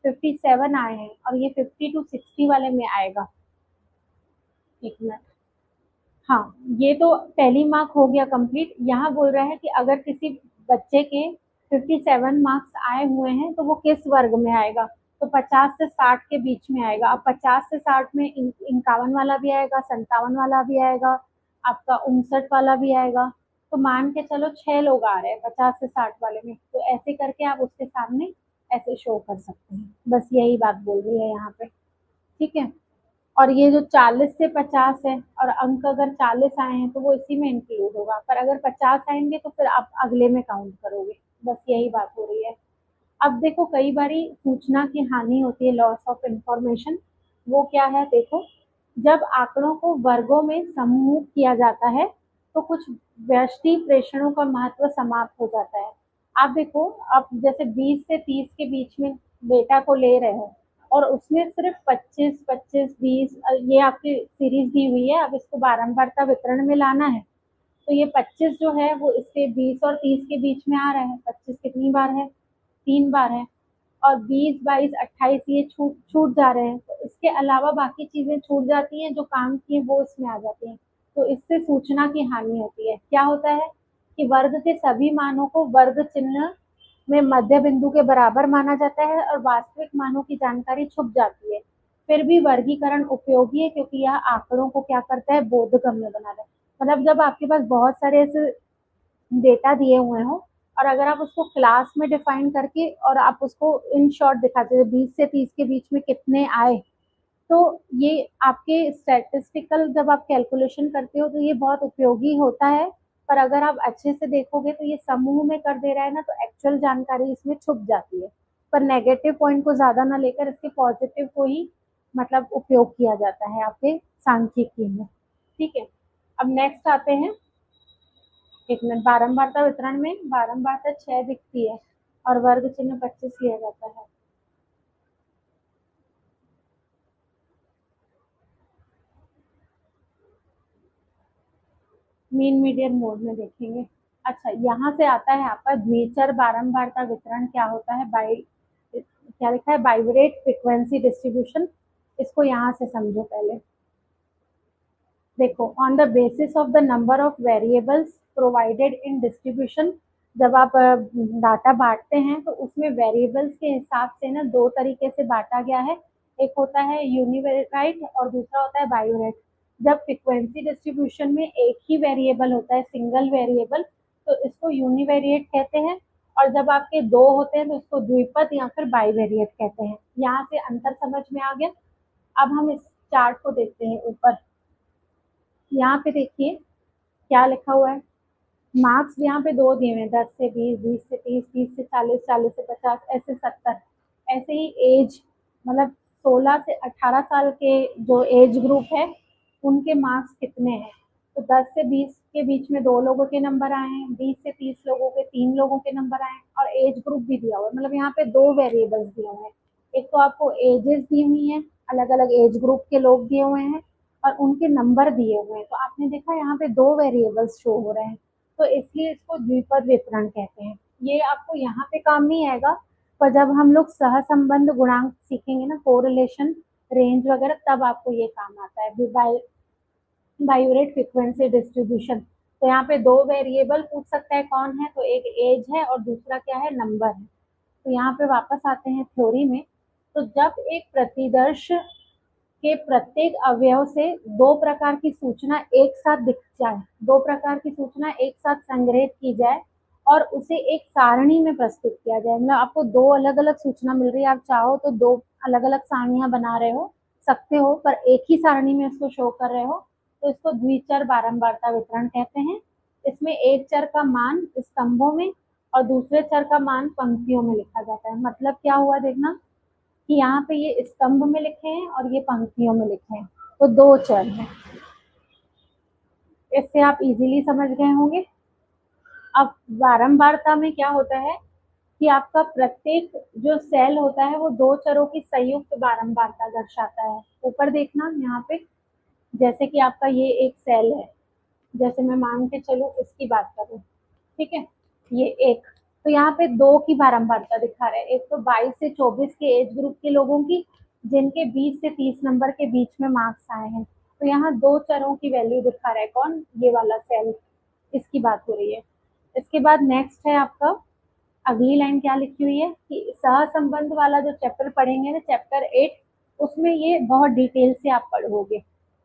57 आए हैं और ये 50 to 60 वाले में आएगा। एक मिनट, हाँ, ये तो पहली मार्क हो गया कंप्लीट। यहाँ बोल रहा है कि अगर किसी बच्चे के 57 मार्क्स आए हुए हैं तो वो किस वर्ग में आएगा, तो 50 से 60 के बीच में आएगा। अब 50 से 60 में 51 वाला भी आएगा, 57 वाला भी आएगा, आपका 59 वाला भी आएगा। तो मान के चलो 6 लोग आ रहे हैं 50 से 60 वाले में, तो ऐसे करके आप उसके सामने ऐसे शो कर सकते हैं। बस यही बात बोल रही है यहाँ पे। ठीक है, और ये जो 40 से 50 है और अंक अगर 40 आए हैं तो वो इसी में इंक्लूड होगा, पर अगर 50 आएंगे तो फिर आप अगले में काउंट करोगे। बस यही बात हो रही है। अब देखो कई बारी सूचना की हानि होती है, लॉस ऑफ इंफॉर्मेशन, वो क्या है देखो, जब आंकड़ों को वर्गों में समूह किया जाता है तो कुछ व्यष्टि प्रेषणों का महत्व समाप्त हो जाता है। आप देखो, आप जैसे 20 से 30 के बीच में डेटा को ले रहे हो और उसमें सिर्फ 25 25 20 ये आपकी सीरीज दी हुई है, अब इसको बारंबारता वितरण में लाना है। तो ये 25 जो है वो इसके 20 और 30 के बीच में आ रहा है। 25 कितनी बार है, 3 बार है। और 20 22 28 ये छूट छूट जा रहे हैं, तो इसके अलावा बाकी चीजें छूट जाती हैं, जो काम की है वो इसमें आ जाती हैं। तो इससे सूचना की हानि होती है। क्या होता है कि वर्ग के सभी मानों को वर्ग चिन्ह में मध्य बिंदु के बराबर माना जाता है और वास्तविक मानों की जानकारी छुप जाती है। फिर भी वर्गीकरण उपयोगी है क्योंकि यह आंकड़ों को क्या करता है, बोधगम्य बनाता है। मतलब जब आपके पास बहुत सारे ऐसे डेटा दिए हुए हो और अगर आप उसको क्लास में डिफाइन करके और आप उसको इन शॉर्ट दिखाते हो 20 से 30 के बीच में कितने आए, तो ये आपके स्टैटिस्टिकल जब आप कैलकुलेशन करते हो तो ये बहुत उपयोगी होता है। पर अगर आप अच्छे से देखोगे तो ये समूह में कर दे रहा है ना, तो एक्चुअल जानकारी इसमें छुप जाती है। पर नेगेटिव पॉइंट को ज्यादा ना लेकर इसके पॉजिटिव को ही मतलब उपयोग किया जाता है आपके सांख्यिकी में। ठीक है, अब नेक्स्ट आते हैं। एक मिनट, बारंबारता वितरण में बारंबारता 6 दिखती है और वर्ग चिन्ह 25 लिया जाता है। मीन मीडियन मोड में देखेंगे। अच्छा, यहाँ से आता है आपका द्विचर बारंबारता वितरण क्या होता है, बाई क्या लिखा है, बाइवरेट फ्रीक्वेंसी डिस्ट्रीब्यूशन। इसको यहाँ से समझो पहले। देखो, on the basis of the number of variables provided in distribution, जब आप डाटा बांटते हैं तो उसमें वेरिएबल्स के हिसाब से ना दो तरीके से बांटा गया है। एक होता है यूनिवेराइट और दूसरा होता है बायोरेट। जब फ्रीक्वेंसी डिस्ट्रीब्यूशन में एक ही वेरिएबल होता है, सिंगल वेरिएबल, तो इसको यूनिवेरिएट कहते हैं। और जब आपके दो होते हैं तो इसको द्विपद या फिर बाइवेरिएट कहते हैं। यहाँ से अंतर समझ में आ गया। अब हम इस चार्ट को देखते हैं ऊपर। यहाँ पे देखिए क्या लिखा हुआ है। मार्क्स यहाँ पे दो दिए हुए हैं, 10 से 20, 20 से 30, 30 से 40, 40 से 50, ऐसे 70। ऐसे ही एज, मतलब 16 से 18 साल के जो एज ग्रुप है उनके मार्क्स कितने हैं। तो 10 से 20 के बीच में दो लोगों के नंबर आए हैं, 20 से 30 लोगों के तीन लोगों के नंबर आए हैं, और एज ग्रुप भी दिया हुआ है। मतलब यहाँ पे दो वेरिएबल्स दिए हुए हैं। एक तो आपको एजेस दी हुई हैं, अलग अलग एज ग्रुप के लोग दिए हुए हैं और उनके नंबर दिए हुए हैं। तो आपने देखा यहाँ पे दो वेरिएबल्स शो हो रहे हैं, तो इसलिए इसको द्विपद वितरण कहते हैं। ये आपको यहाँ पे काम नहीं आएगा, पर जब हम लोग सहसंबंध गुणांक सीखेंगे ना, कोरिलेशन रेंज वगैरह, तब आपको ये काम आता है, बायोरेट फ्रीक्वेंसी डिस्ट्रीब्यूशन। तो यहाँ पे दो वेरिएबल पूछ सकता है कौन है, तो एक एज है और दूसरा क्या है, नंबर है। तो यहाँ पे वापस आते हैं थ्योरी में। तो जब एक प्रतिदर्श के प्रत्येक अवयव से दो प्रकार की सूचना एक साथ दिख जाए, दो प्रकार की सूचना एक साथ संग्रहित की जाए और उसे एक सारणी में प्रस्तुत किया जाए। मतलब आपको दो अलग अलग सूचना मिल रही है, आप चाहो तो दो अलग अलग सारणियां बना रहे हो सकते हो, पर एक ही सारणी में इसको शो कर रहे हो, तो इसको द्विचर बारंबारता वितरण कहते हैं। इसमें एक चर का मान स्तंभों में और दूसरे चर का मान पंक्तियों में लिखा जाता है। मतलब क्या हुआ देखना कि यहाँ पे ये स्तंभ में लिखे हैं और ये पंक्तियों में लिखे हैं, तो दो चर हैं। इससे आप इजीली समझ गए होंगे। अब बारंबारता में क्या होता है कि आपका प्रत्येक जो सेल होता है वो दो चरों की संयुक्त बारंबारता दर्शाता है। ऊपर देखना यहाँ पे, जैसे कि आपका ये एक सेल है, जैसे मैं मान के चलूं इसकी बात करूं, ठीक है, ये एक, तो यहाँ पे दो की बारंबारता दिखा रहे हैं। एक तो 22 से 24 के एज ग्रुप के लोगों की, जिनके 20 से 30 नंबर के बीच में मार्क्स आए हैं। तो यहाँ दो चरों की वैल्यू दिखा रहा है कौन, ये वाला सेल, इसकी बात हो रही है। इसके बाद नेक्स्ट है आपका, अगली लाइन क्या लिखी हुई है कि सहसंबंध वाला जो चैप्टर पढ़ेंगे ना, चैप्टर 8, उसमें ये बहुत डिटेल से आप पढ़ोगे।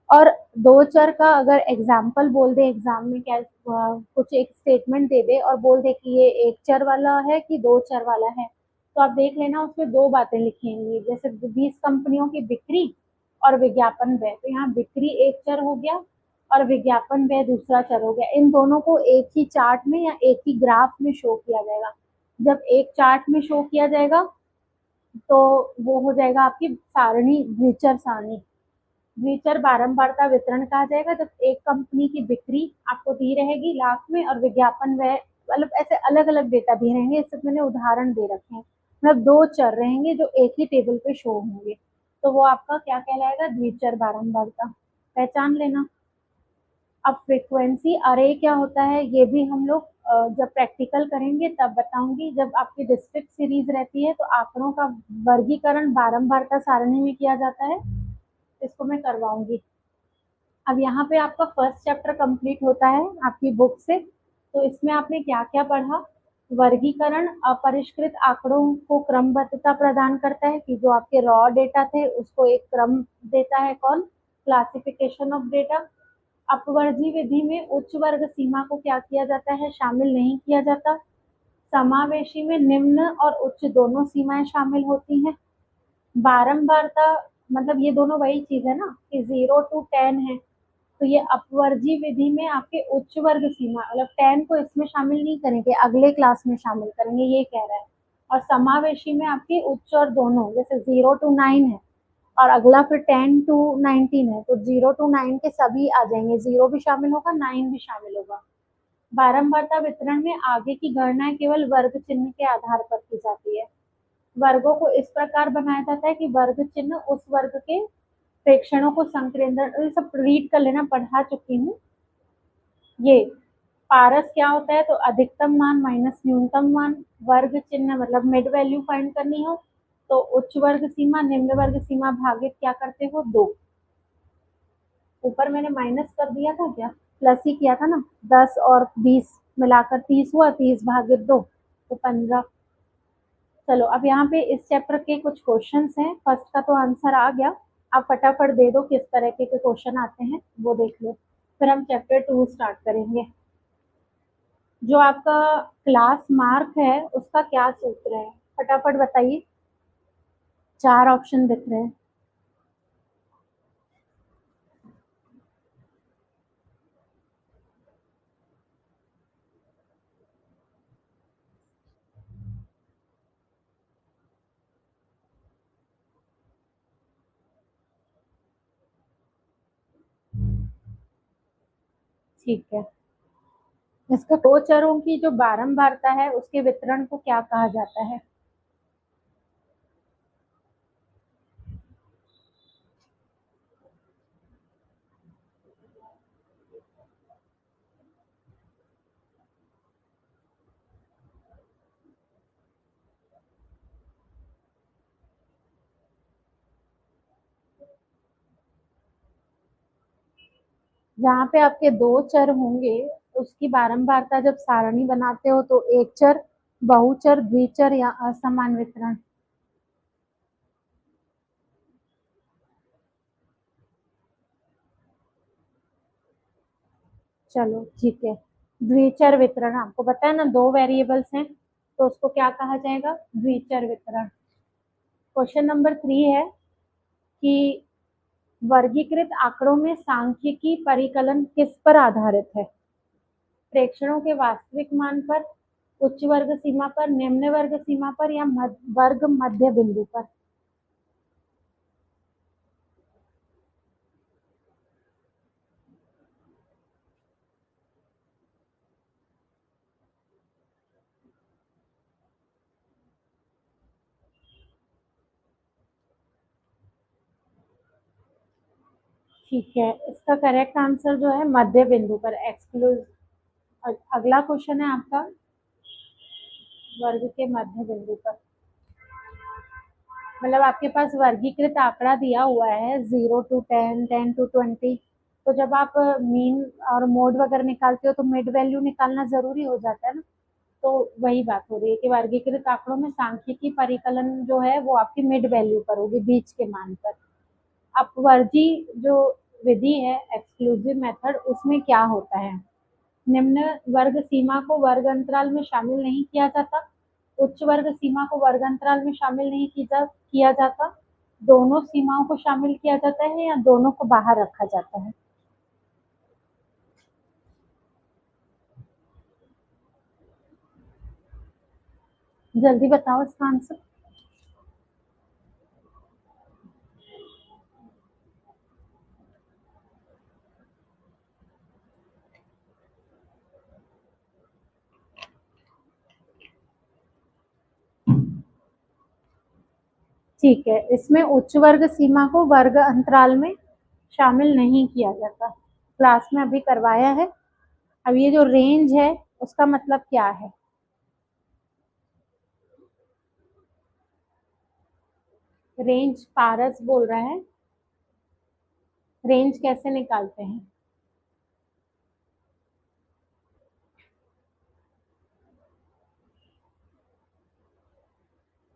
और दो चर का अगर एग्जाम्पल बोल दे एग्जाम में, क्या कुछ एक स्टेटमेंट दे दे और बोल दे कि ये एक चर वाला है कि दो चर वाला है, तो आप देख लेना उसमें दो बातें लिखी होंगी, जैसे 20 कंपनियों की बिक्री और विज्ञापन व्यय। तो यहाँ बिक्री एक चर हो गया और विज्ञापन व्यय दूसरा चर हो गया। इन दोनों को एक ही चार्ट में या एक ही ग्राफ में शो किया जाएगा। जब एक चार्ट में शो किया जाएगा तो वो हो जाएगा आपकी सारणी, द्विचर सारणी। द्विचर बारंबारता वितरण कहा जाएगा जब एक कंपनी की बिक्री आपको दी रहेगी लाख में और विज्ञापन व्यय, मतलब ऐसे अलग अलग डेटा दिए रहेंगे, इससे मैंने उदाहरण दे रखे हैं, मतलब दो चर रहेंगे जो एक ही टेबल पे शो होंगे, तो वो आपका क्या कहलाएगा, द्विचर बारंबारता। पहचान लेना। अब फ्रीक्वेंसी अरे क्या होता है ये भी हम लोग जब प्रैक्टिकल करेंगे तब बताऊंगी। जब आपकी डिस्ट्रिक्ट सीरीज रहती है तो आंकड़ों का वर्गीकरण बारंबारता सारणी में किया जाता है, इसको मैं करवाऊंगी। अब यहाँ पे आपका फर्स्ट चैप्टर कंप्लीट होता है आपकी बुक से। तो इसमें आपने क्या क्या पढ़ा। वर्गीकरण अपरिष्कृत आंकड़ों को क्रमबद्धता प्रदान करता है कि जो आपके रॉ डेटा थे उसको एक क्रम देता है कौन, क्लासिफिकेशन ऑफ डेटा। अपवर्जी विधि में उच्च वर्ग सीमा को क्या किया जाता है, शामिल नहीं किया जाता। समावेशी में निम्न और उच्च दोनों सीमाएं शामिल होती हैं। बारंबारता, मतलब ये दोनों वही चीज है ना कि 0 to 10 है, तो ये अपवर्जी विधि में आपके उच्च वर्ग सीमा, मतलब 10 को इसमें शामिल नहीं करेंगे, अगले क्लास में शामिल करेंगे, ये कह रहा है। और समावेशी में आपके उच्च और दोनों, जैसे 0 to 9 है और अगला फिर 10 to 19 है, तो 0 to 9 के सभी आ जाएंगे, 0 भी शामिल होगा, 9 भी शामिल होगा। बारंबारता वितरण में आगे की गणना केवल वर्ग चिन्ह के आधार पर की जाती है। वर्गों को इस प्रकार बनाया जाता है कि वर्ग चिन्ह उस वर्ग के प्रेक्षणों को संकेंद्रण, सब रीड कर लेना, पढ़ा चुकी हूँ ये। पारस क्या होता है, तो अधिकतम मान माइनस न्यूनतम मान। वर्ग चिन्ह मतलब मिड वैल्यू फाइंड करनी हो तो उच्च वर्ग सीमा निम्न वर्ग सीमा भागित क्या करते हो, दो। ऊपर मैंने माइनस कर दिया था क्या, प्लस ही किया था ना, 10 और 20 मिलाकर 30 हुआ, 30 भागित 2 तो 15। चलो अब यहाँ पे इस चैप्टर के कुछ क्वेश्चंस हैं, फर्स्ट का तो आंसर आ गया, आप फटाफट दे दो किस तरह के क्वेश्चन आते हैं वो देख लो, फिर हम चैप्टर 2 स्टार्ट करेंगे। जो आपका क्लास मार्क है उसका क्या सूत्र है, फटाफट बताइए, चार ऑप्शन दिख रहे हैं। ठीक है, इसका दो चरों की जो बारंबारता है उसके वितरण को क्या कहा जाता है। जहाँ पे आपके दो चर होंगे उसकी बारंबारता जब सारणी बनाते हो तो एक चर, बहुचर, द्विचर या असमान वितरण। चलो ठीक है, द्विचर वितरण आपको पता है ना, दो वेरिएबल्स हैं तो उसको क्या कहा जाएगा, द्विचर वितरण। क्वेश्चन नंबर 3 है कि वर्गीकृत आंकड़ों में सांख्यिकी परिकलन किस पर आधारित है, प्रेक्षणों के वास्तविक मान पर, उच्च वर्ग सीमा पर, निम्न वर्ग सीमा पर या वर्ग मध्य बिंदु पर। ठीक है, इसका करेक्ट आंसर जो है मध्य बिंदु पर, एक्सक्लूसिव। अगला क्वेश्चन है आपका, वर्ग के मध्य बिंदु पर, मतलब आपके पास वर्गीकृत आंकड़ा दिया हुआ है 0 to 10, 10 to 20, तो जब आप मीन और मोड वगैरह निकालते हो तो मिड वैल्यू निकालना जरूरी हो जाता है ना। तो वही बात हो रही है कि वर्गीकृत आंकड़ों में सांख्यिकी परिकलन जो है वो आपकी मिड वैल्यू पर होगी, बीच के मान पर। अपवर्जी जो विधि है, एक्सक्लूसिव मेथड, उसमें क्या होता है, निम्न वर्ग सीमा को वर्ग अंतराल में शामिल नहीं किया जाता, उच्च वर्ग सीमा को वर्ग अंतराल में शामिल नहीं किया जाता, दोनों सीमाओं को शामिल किया जाता है या दोनों को बाहर रखा जाता है। जल्दी बताओ इसका आंसर। ठीक है, इसमें उच्च वर्ग सीमा को वर्ग अंतराल में शामिल नहीं किया जाता। क्लास में अभी करवाया है। अब ये जो रेंज है उसका मतलब क्या है? रेंज पारस बोल रहा है, रेंज कैसे निकालते हैं?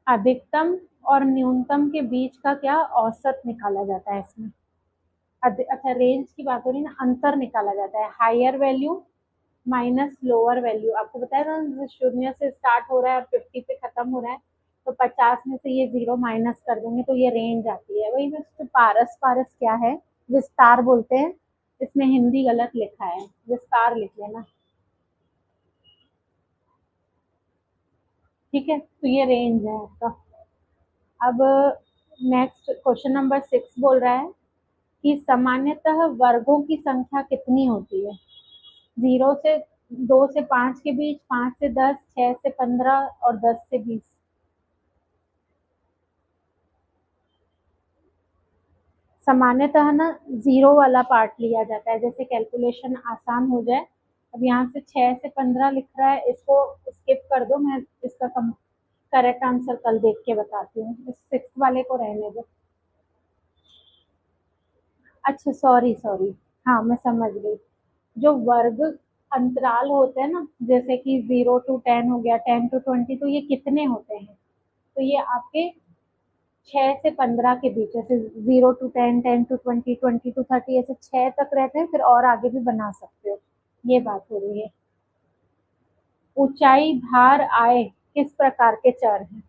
अधिकतम और न्यूनतम के बीच का क्या औसत निकाला जाता है इसमें? अच्छा, रेंज की बात हो रही है ना, अंतर निकाला जाता है, higher value minus lower value. आपको बताया ना, शून्य से स्टार्ट हो रहा है और 50 पे खत्म हो रहा है, तो 50 में से ये जीरो माइनस कर देंगे तो ये रेंज आती है। वही में पारस, पारस क्या है? विस्तार बोलते हैं। इसमें हिंदी गलत लिखा है, विस्तार लिख लेना। ठीक है, तो ये रेंज है आपका। अब नेक्स्ट क्वेश्चन नंबर 6 बोल रहा है कि सामान्यतः वर्गों की संख्या कितनी होती है? 2 से 5 के बीच, 5 से 10, 6 से 15 और 10 से 20। सामान्यतः ना जीरो वाला पार्ट लिया जाता है, जैसे कैलकुलेशन आसान हो जाए। अब यहाँ से 6 से 15 लिख रहा है, इसको स्किप कर दो, मैं इसका करेक्ट आंसर कल देख के बताती हूँ, इस 6 वाले को रहने दो। अच्छा, सॉरी सॉरी, हाँ मैं समझ गई। जो वर्ग अंतराल होते हैं ना, जैसे कि 0 to 10 हो गया, 10 to 20, तो ये कितने होते हैं? तो ये आपके 6 से 15 के बीच, जैसे 0 to 10, 10 to 20, 20 to 30, ऐसे 6 तक रहते हैं, फिर और आगे भी बना सकते हो। ये बात हो रही है। ऊंचाई, भार, आय किस प्रकार के चर हैं?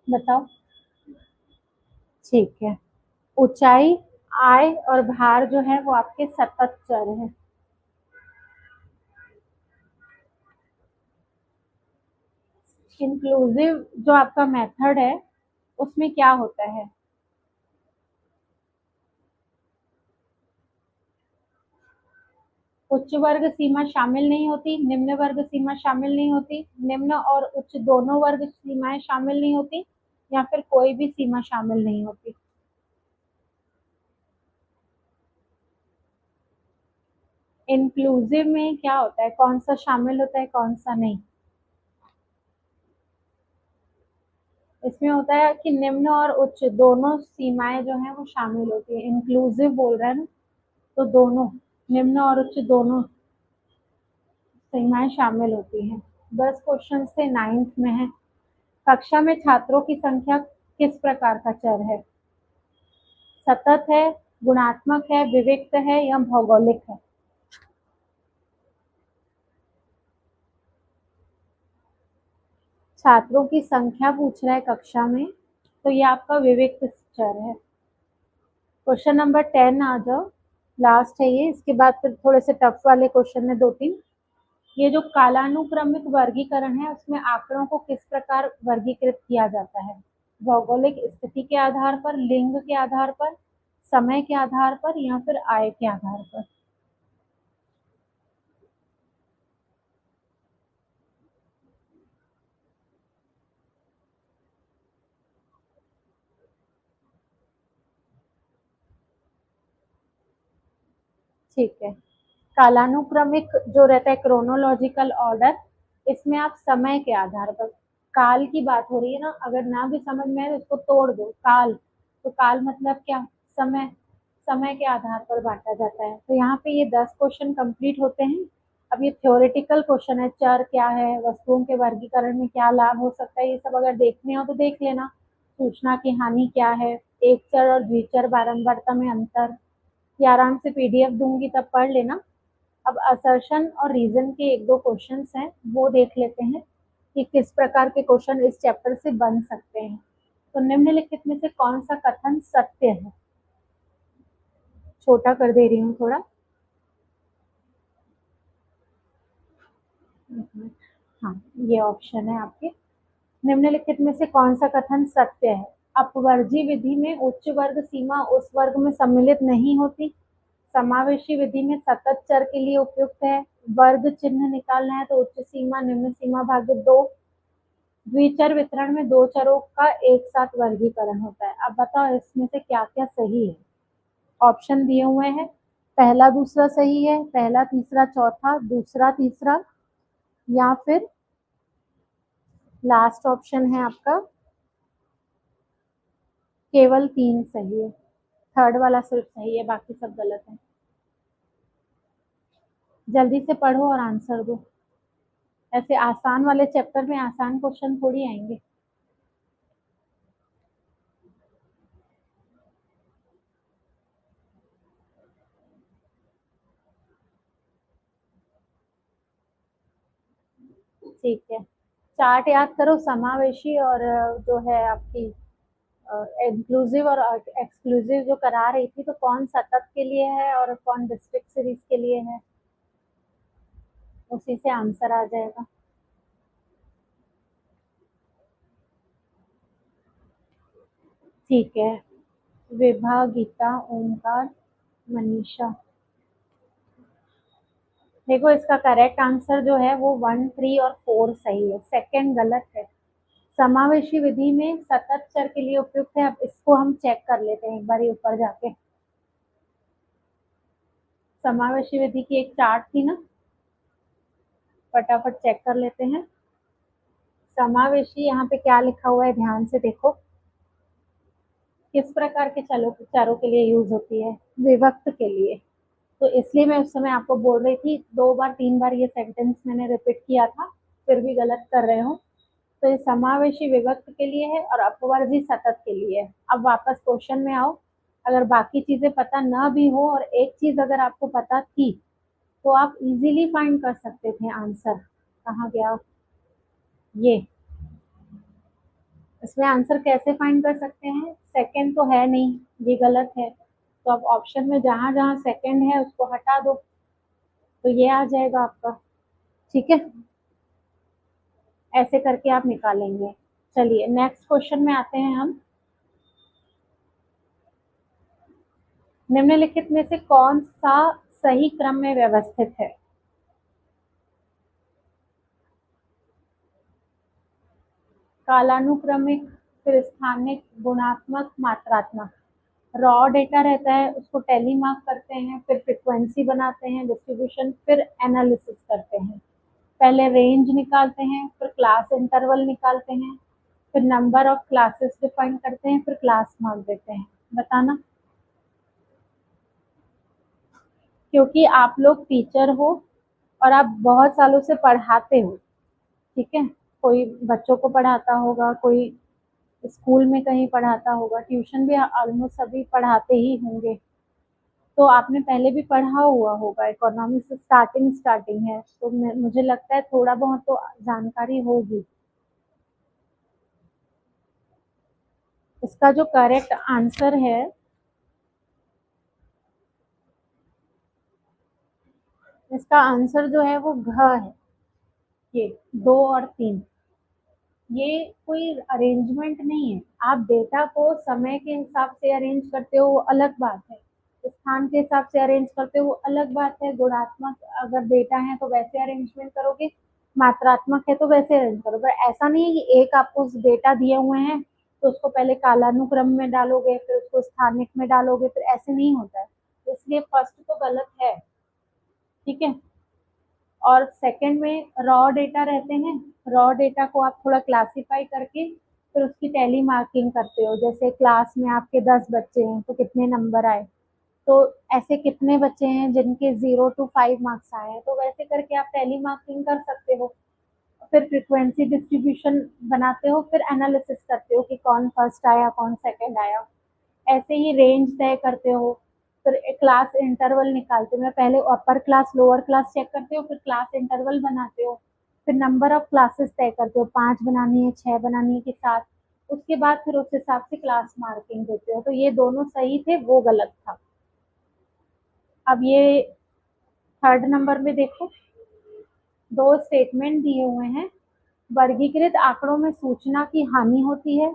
बताओ। ठीक है, ऊंचाई, आय और भार जो है वो आपके सतत चर हैं। इंक्लूसिव जो आपका मेथड है उसमें क्या होता है? उच्च वर्ग सीमा शामिल नहीं होती, निम्न वर्ग सीमा शामिल नहीं होती, निम्न और उच्च दोनों वर्ग सीमाएं शामिल नहीं होती, या फिर कोई भी सीमा शामिल नहीं होती। इंक्लूसिव में क्या होता है, कौन सा शामिल होता है कौन सा नहीं? इसमें होता है कि निम्न और उच्च दोनों सीमाएं जो है वो शामिल होती है। इंक्लूसिव बोल रहा है ना, तो दोनों, निम्न और उच्च दोनों सीमाएं शामिल होती हैं। 10 क्वेश्चन से 9th में है। कक्षा में छात्रों की संख्या किस प्रकार का चर है? सतत है, गुणात्मक है, विविक्त है या भौगोलिक है? छात्रों की संख्या पूछ रहा है कक्षा में, तो ये आपका विविक्त चर है। क्वेश्चन नंबर 10 आ जाओ, लास्ट है ये, इसके बाद फिर थोड़े से टफ वाले क्वेश्चन है 2-3। ये जो कालानुक्रमिक वर्गीकरण है उसमें आंकड़ों को किस प्रकार वर्गीकृत किया जाता है? भौगोलिक स्थिति के आधार पर, लिंग के आधार पर, समय के आधार पर या फिर आय के आधार पर? ठीक है, कालानुक्रमिक जो रहता है, क्रोनोलॉजिकल ऑर्डर, इसमें आप समय के आधार पर, काल की बात हो रही है ना, अगर ना भी समझ में आए तो इसको तोड़ दो, काल, तो काल मतलब क्या? समय। समय के आधार पर बांटा जाता है। तो यहाँ पे ये 10 क्वेश्चन कंप्लीट होते हैं। अब ये थ्योरेटिकल क्वेश्चन है, चर क्या है, वस्तुओं के वर्गीकरण में क्या लाभ हो सकता है, ये सब अगर देखने हो तो देख लेना। सूचना की हानि क्या है, एक चर और द्विचर बारंबारता में अंतर, ये आराम से पीडीएफ दूंगी तब पढ़ लेना। अब असर्शन और रीजन के एक दो क्वेश्चंस हैं, वो देख लेते हैं कि किस प्रकार के क्वेश्चन इस चैप्टर से बन सकते हैं। तो निम्नलिखित में से कौन सा कथन सत्य है? छोटा कर दे रही हूँ थोड़ा। हाँ, ये ऑप्शन है आपके। निम्नलिखित में से कौन सा कथन सत्य है? अपवर्जी विधि में उच्च वर्ग सीमा उस वर्ग में सम्मिलित नहीं होती। समावेशी विधि में सतत चर के लिए उपयुक्त है। वर्ग चिन्ह निकालना है तो उच्च सीमा निम्न सीमा भागे 2। द्विचर वितरण में दो चरों का एक साथ वर्गीकरण होता है। अब बताओ इसमें से क्या क्या सही है? ऑप्शन दिए हुए हैं, पहला दूसरा सही है, पहला तीसरा चौथा, दूसरा तीसरा, या फिर लास्ट ऑप्शन है आपका केवल 3 सही है। थर्ड वाला सिर्फ सही है, बाकी सब गलत है। जल्दी से पढ़ो और आंसर दो। ऐसे आसान वाले चैप्टर में आसान क्वेश्चन थोड़ी आएंगे। ठीक है, चार्ट याद करो। समावेशी और जो है आपकी इंक्लूसिव और एक्सक्लूसिव जो करा रही थी, तो कौन सतत के लिए है और कौन डिस्ट्रिक्ट सीरीज के लिए है, उसी से आंसर आ जाएगा। ठीक है, विभा, गीता, ओमकार, मनीषा। देखो इसका करेक्ट आंसर जो है वो 1, 3 और 4 सही है, सेकंड गलत है। समावेशी विधि में सतत चर के लिए उपयुक्त है। अब इसको हम चेक कर लेते हैं एक बार ऊपर जाके। समावेशी विधि की एक चार्ट थी ना, फटाफट चेक कर लेते हैं। समावेशी यहाँ पे क्या लिखा हुआ है, ध्यान से देखो। किस प्रकार के चारों के लिए यूज होती है? विभक्त के लिए। तो इसलिए मैं उस समय आपको बोल रही थी, 2 बार 3 बार ये सेंटेंस मैंने रिपीट किया था, फिर भी गलत कर रहे हो। तो ये समावेशी विभक्त के लिए है और अपवर्जी सतत के लिए है। अब वापस क्वेश्चन में आओ। अगर बाकी चीजें पता ना भी हो और एक चीज अगर आपको पता थी, तो आप इजीली फाइंड कर सकते थे आंसर। कहाँ गया ये? इसमें आंसर कैसे फाइंड कर सकते हैं? सेकंड तो है नहीं, ये गलत है। तो अब ऑप्शन में जहां जहां सेकंड है उसको हटा दो, तो ये आ जाएगा आपका। ठीक है, ऐसे करके आप निकालेंगे। चलिए नेक्स्ट क्वेश्चन में आते हैं हम। निम्नलिखित में से कौन सा सही क्रम में व्यवस्थित है? कालानुक्रमिक, फिर स्थानिक, गुणात्मक, मात्रात्मक। रॉ डेटा रहता है उसको टैली मार्क करते हैं, फिर फ्रीक्वेंसी बनाते हैं, डिस्ट्रीब्यूशन, फिर एनालिसिस करते हैं। पहले रेंज निकालते हैं, फिर क्लास इंटरवल निकालते हैं, फिर नंबर ऑफ क्लासेस डिफाइन करते हैं, फिर क्लास मार्क देते हैं। बताना। क्योंकि आप लोग टीचर हो और आप बहुत सालों से पढ़ाते हो, ठीक है। कोई बच्चों को पढ़ाता होगा, कोई स्कूल में कहीं पढ़ाता होगा, ट्यूशन भी ऑलमोस्ट सभी पढ़ाते ही होंगे। तो आपने पहले भी पढ़ा हुआ होगा, इकोनॉमिक्स स्टार्टिंग है, तो मुझे लगता है थोड़ा बहुत तो जानकारी होगी। इसका जो करेक्ट आंसर है, इसका आंसर जो है वो घ है। ये 2 और 3, ये कोई अरेंजमेंट नहीं है। आप डेटा को समय के हिसाब से अरेंज करते हो वो अलग बात है, स्थान के हिसाब से अरेंज करते हो वो अलग बात है। गुणात्मक अगर डेटा है तो वैसे अरेंजमेंट करोगे, मात्रात्मक है तो वैसे अरेंज करोगे। ऐसा नहीं है कि एक आपको डेटा दिए हुए हैं तो उसको पहले कालानुक्रम में डालोगे, फिर उसको स्थानिक में डालोगे, फिर ऐसे नहीं होता है। इसलिए फर्स्ट तो गलत है, ठीक है। और सेकंड में रॉ डेटा रहते हैं, रॉ डेटा को आप थोड़ा क्लासिफाई करके फिर उसकी टैली मार्किंग करते हो। जैसे क्लास में आपके 10 बच्चे हैं तो कितने नंबर आए, तो ऐसे कितने बच्चे हैं जिनके 0 to 5 मार्क्स आए हैं, तो वैसे करके आप टैली मार्किंग कर सकते हो। फिर फ्रीक्वेंसी डिस्ट्रीब्यूशन बनाते हो, फिर एनालिसिस करते हो कि कौन फर्स्ट आया कौन सेकंड आया। ऐसे ही रेंज तय करते हो। फिर क्लास इंटरवल निकालते हो, पहले upper class lower class check करते हो, फिर क्लास इंटरवल बनाते हो, फिर नंबर ऑफ क्लासेस तय करते हो, 5 बनानी है, 6 बनानी है कि 7। उसके बाद फिर उस हिसाब से क्लास मार्किंग देते हो। तो ये दोनों सही थे, वो गलत था। अब ये थर्ड नंबर में देखो, दो स्टेटमेंट दिए हुए हैं। वर्गीकृत आंकड़ों में सूचना की हानि होती है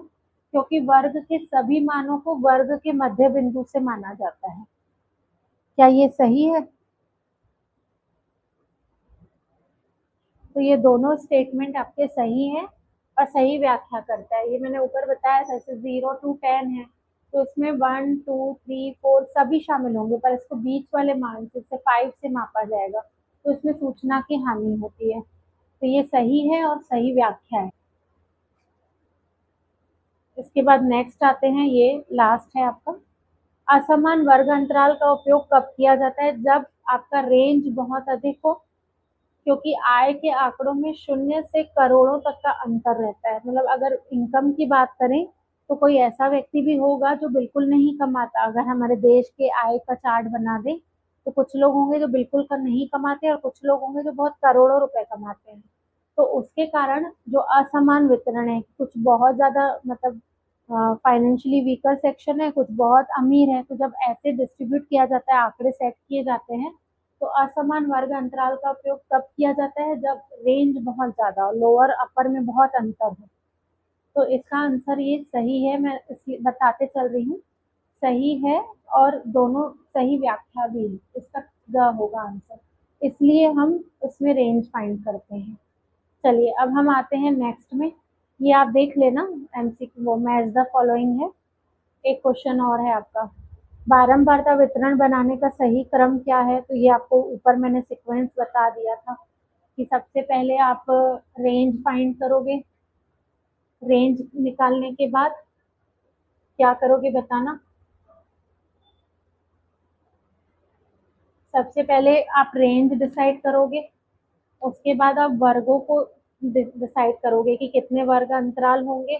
क्योंकि वर्ग के सभी मानों को वर्ग के मध्य बिंदु से माना जाता है। क्या ये सही है? तो ये दोनों स्टेटमेंट आपके सही हैं और सही व्याख्या करता है। ये मैंने ऊपर बताया था, जैसे 0 to 10 है तो इसमें 1 2 3 4 सभी शामिल होंगे, पर इसको बीच वाले मान से 5 से मापा जाएगा, तो इसमें सूचना की हानि होती है। तो ये सही है और सही व्याख्या है। इसके बाद नेक्स्ट आते हैं, ये लास्ट है आपका। असमान वर्ग अंतराल का उपयोग कब किया जाता है? जब आपका रेंज बहुत अधिक हो, क्योंकि आय के आंकड़ों में शून्य से करोड़ों तक का अंतर रहता है। मतलब अगर इनकम की बात करें तो कोई ऐसा व्यक्ति भी होगा जो बिल्कुल नहीं कमाता। अगर हमारे देश के आय का चार्ट बना दे तो कुछ लोग होंगे जो बिल्कुल का नहीं कमाते और कुछ लोग होंगे जो बहुत करोड़ों रुपए कमाते हैं। तो उसके कारण जो असमान वितरण है, कुछ बहुत ज्यादा मतलब फाइनेंशियली वीकर सेक्शन है, कुछ बहुत अमीर है, तो जब ऐसे डिस्ट्रीब्यूट किया जाता है, आंकड़े सेट किए जाते हैं, तो असमान वर्ग अंतराल का उपयोग तब किया जाता है जब रेंज बहुत ज्यादा हो, लोअर अपर में बहुत अंतर हो। तो इसका आंसर ये सही है, मैं इसलिए बताते चल रही हूँ, सही है। और दोनों सही व्याख्या भी है, इसका ग होगा आंसर, इसलिए हम इसमें रेंज फाइंड करते हैं। चलिए अब हम आते हैं नेक्स्ट में। ये आप देख लेना, एमसीक्यू वो मैच द फॉलोइंग है। एक क्वेश्चन और है आपका, बारंबारता वितरण बनाने का सही क्रम क्या है? तो ये आपको ऊपर मैंने सीक्वेंस बता दिया था कि सबसे पहले आप रेंज फाइंड करोगे, रेंज निकालने के बाद क्या करोगे बताना। सबसे पहले आप रेंज डिसाइड करोगे, उसके बाद आप वर्गों को डिसाइड करोगे कि कितने वर्ग अंतराल होंगे।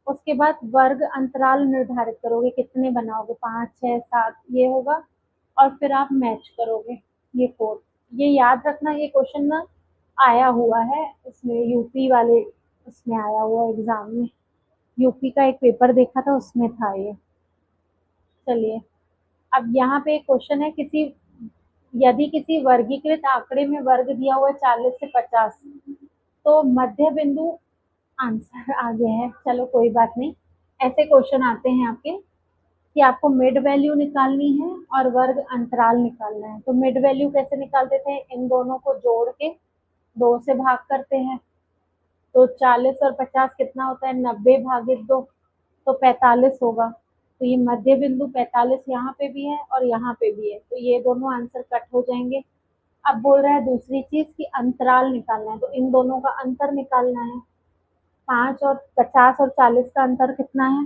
उसके बाद वर्ग अंतराल निर्धारित करोगे, कितने बनाओगे, 5 6 7 ये होगा। और फिर आप मैच करोगे, ये 4। ये याद रखना, ये क्वेश्चन ना आया हुआ है इसमें, यूपी वाले उसमें आया हुआ एग्जाम में, यूपी का एक पेपर देखा था उसमें था ये। चलिए अब यहाँ पे एक क्वेश्चन है, किसी यदि किसी वर्गीकृत आंकड़े में वर्ग दिया हुआ है 40 से 50, तो मध्य बिंदु, आंसर आगे है, चलो कोई बात नहीं। ऐसे क्वेश्चन आते हैं आपके कि आपको मिड वैल्यू निकालनी है और वर्ग अंतराल निकालना है। तो मिड वैल्यू कैसे निकालते थे? इन दोनों को जोड़ के 2 से भाग करते हैं, तो 40 और 50 कितना होता है? 90/2, तो 45 होगा। तो ये मध्य बिंदु 45 यहाँ पे भी है और यहाँ पे भी है, तो ये दोनों आंसर कट हो जाएंगे। अब बोल रहा है दूसरी चीज कि अंतराल निकालना है, तो इन दोनों का अंतर निकालना है। 5 और 50 और 40 का अंतर कितना है?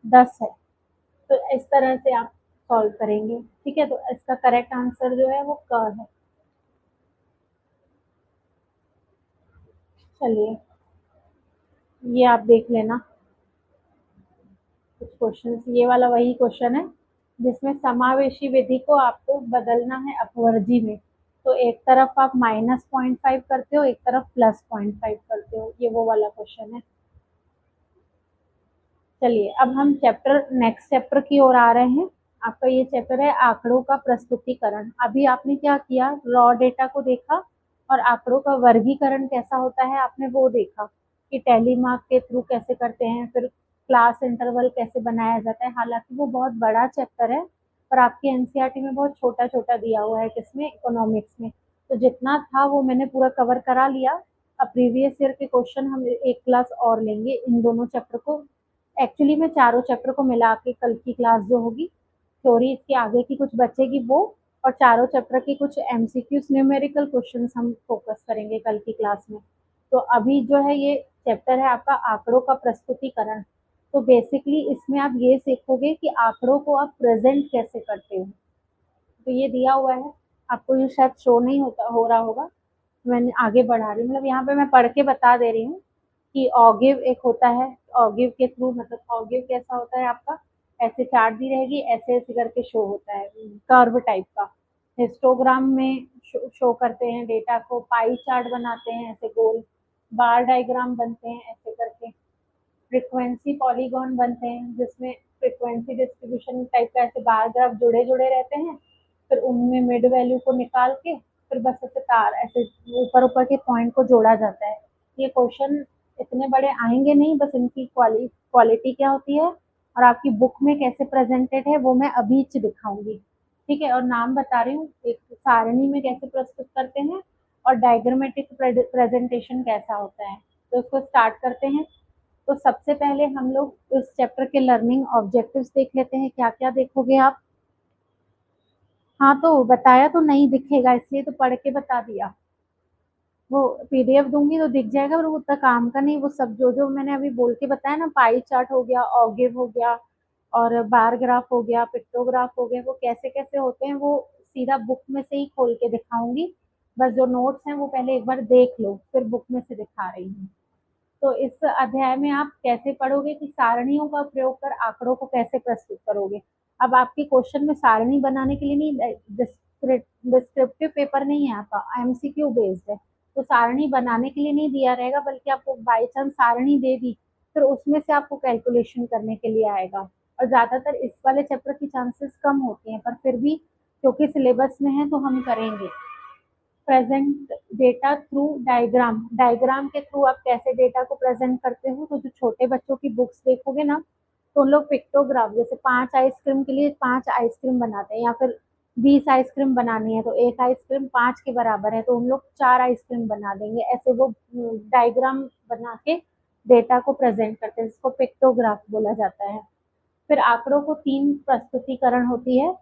10 है। तो इस तरह से आप सॉल्व करेंगे, ठीक है। तो इसका करेक्ट आंसर जो है वो क है। चलिए ये आप देख लेना कुछ क्वेश्चन, ये वाला वही क्वेश्चन है जिसमें समावेशी विधि को आपको बदलना है अपवर्जी में। तो एक तरफ आप -0.5 करते हो, एक तरफ +0.5 करते हो, ये वो वाला क्वेश्चन है। चलिए अब हम चैप्टर नेक्स्ट चैप्टर की ओर आ रहे हैं। आपका ये चैप्टर है आंकड़ों का प्रस्तुतिकरण। अभी आपने क्या किया, रॉ डेटा को देखा और आंकड़ों का वर्गीकरण कैसा होता है आपने वो देखा कि टैली मार्क के थ्रू कैसे करते हैं, फिर क्लास इंटरवल कैसे बनाया जाता है। हालांकि वो बहुत बड़ा चैप्टर है, पर आपके एनसीईआरटी में बहुत छोटा छोटा दिया हुआ है, किसमें, इकोनॉमिक्स में। तो जितना था वो मैंने पूरा कवर करा लिया। अब प्रीवियस ईयर के क्वेश्चन हम एक क्लास और लेंगे इन दोनों चैप्टर को। एक्चुअली मैं चारों चैप्टर को मिला के कल की क्लास जो होगी, थ्योरी इसके आगे की कुछ बचेगी वो, और चारों चैप्टर के कुछ एमसीक्यूज न्यूमेरिकल क्वेश्चंस हम फोकस करेंगे कल की क्लास में। तो अभी जो है ये चैप्टर है आपका आंकड़ों का प्रस्तुतिकरण। तो बेसिकली इसमें आप ये सीखोगे कि आंकड़ों को आप प्रेजेंट कैसे करते हो। तो ये दिया हुआ है आपको, ये शायद शो नहीं होता हो रहा होगा, मैंने आगे बढ़ा रही हूँ, मतलब यहाँ पे मैं पढ़ के बता दे रही हूँ कि ऑगिव एक होता है, ऑगिव के थ्रू, मतलब ऑगिव कैसा होता है आपका ऐसे चार्ट दी रहेगी, ऐसे ऐसे करके शो होता है, कर्व टाइप का। हिस्टोग्राम में शो करते हैं डेटा को, पाई चार्ट बनाते हैं ऐसे गोल, बार डायग्राम बनते हैं ऐसे करके, फ्रीक्वेंसी पॉलीगॉन बनते हैं जिसमें फ्रीक्वेंसी डिस्ट्रीब्यूशन टाइप का ऐसे बार ग्राफ जुड़े जुड़े रहते हैं, फिर उनमें मिड वैल्यू को निकाल के फिर बस ऐसे तार ऐसे ऊपर ऊपर के पॉइंट को जोड़ा जाता है। ये क्वेश्चन इतने बड़े आएंगे नहीं, बस इनकी क्वालिटी क्या होती है और आपकी बुक में कैसे प्रेजेंटेड है वो मैं अभी दिखाऊंगी। ठीक है, और नाम बता रही हूँ, एक सारणी में कैसे प्रस्तुत करते हैं और डायग्रामेटिक प्रेजेंटेशन कैसा होता है। तो उसको स्टार्ट करते हैं। तो सबसे पहले हम लोग इस चैप्टर के लर्निंग ऑब्जेक्टिव्स देख लेते हैं, क्या क्या देखोगे आप। हाँ तो बताया तो नहीं दिखेगा, इसलिए तो पढ़ के बता दिया। वो पीडीएफ दूंगी तो दिख जाएगा, पर वो उतना काम का नहीं। वो सब जो जो मैंने अभी बोल के बताया ना, पाई चार्ट हो गया, ऑगिव हो गया, और बार ग्राफ हो गया, पिक्टोग्राफ हो गया, वो कैसे कैसे होते हैं वो सीधा बुक में से ही खोल के दिखाऊंगी। बस जो नोट्स हैं वो पहले एक बार देख लो, फिर बुक में से दिखा रही हूँ। तो इस अध्याय में आप कैसे पढ़ोगे कि सारणियों का प्रयोग कर आंकड़ों को कैसे प्रस्तुत करोगे। अब आपके क्वेश्चन में सारणी बनाने के लिए नहीं, डिस्क्रिप्टिव पेपर नहीं है आपका, एमसीक्यू बेस्ड है। तो सारणी बनाने के लिए नहीं दिया रहेगा, बल्कि आपको बाई चांस सारणी दे दी, फिर उसमें से आपको कैलकुलेशन करने के लिए आएगा। और ज्यादातर इस वाले चैप्टर की चांसेस कम होती हैं, पर फिर भी क्योंकि सिलेबस में है तो हम करेंगे। Present data through diagram, diagram के थ्रू आप कैसे डेटा को प्रेजेंट करते हो। तो जो छोटे बच्चों की बुक्स देखोगे ना, तो उन लोग पिक्टोग्राफ, जैसे 5 आइसक्रीम के लिए 5 आइसक्रीम बनाते हैं, या फिर 20 आइसक्रीम बनानी है तो एक आइसक्रीम 5 के बराबर है, तो उन लोग 4 आइसक्रीम बना देंगे, ऐसे वो डायग्राम बना के डेटा को प्रेजेंट करते हैं, जिसको पिक्टोग्राफ बोला जाता है। फिर आंकड़ों को 3 प्रस्तुतिकरण होती है।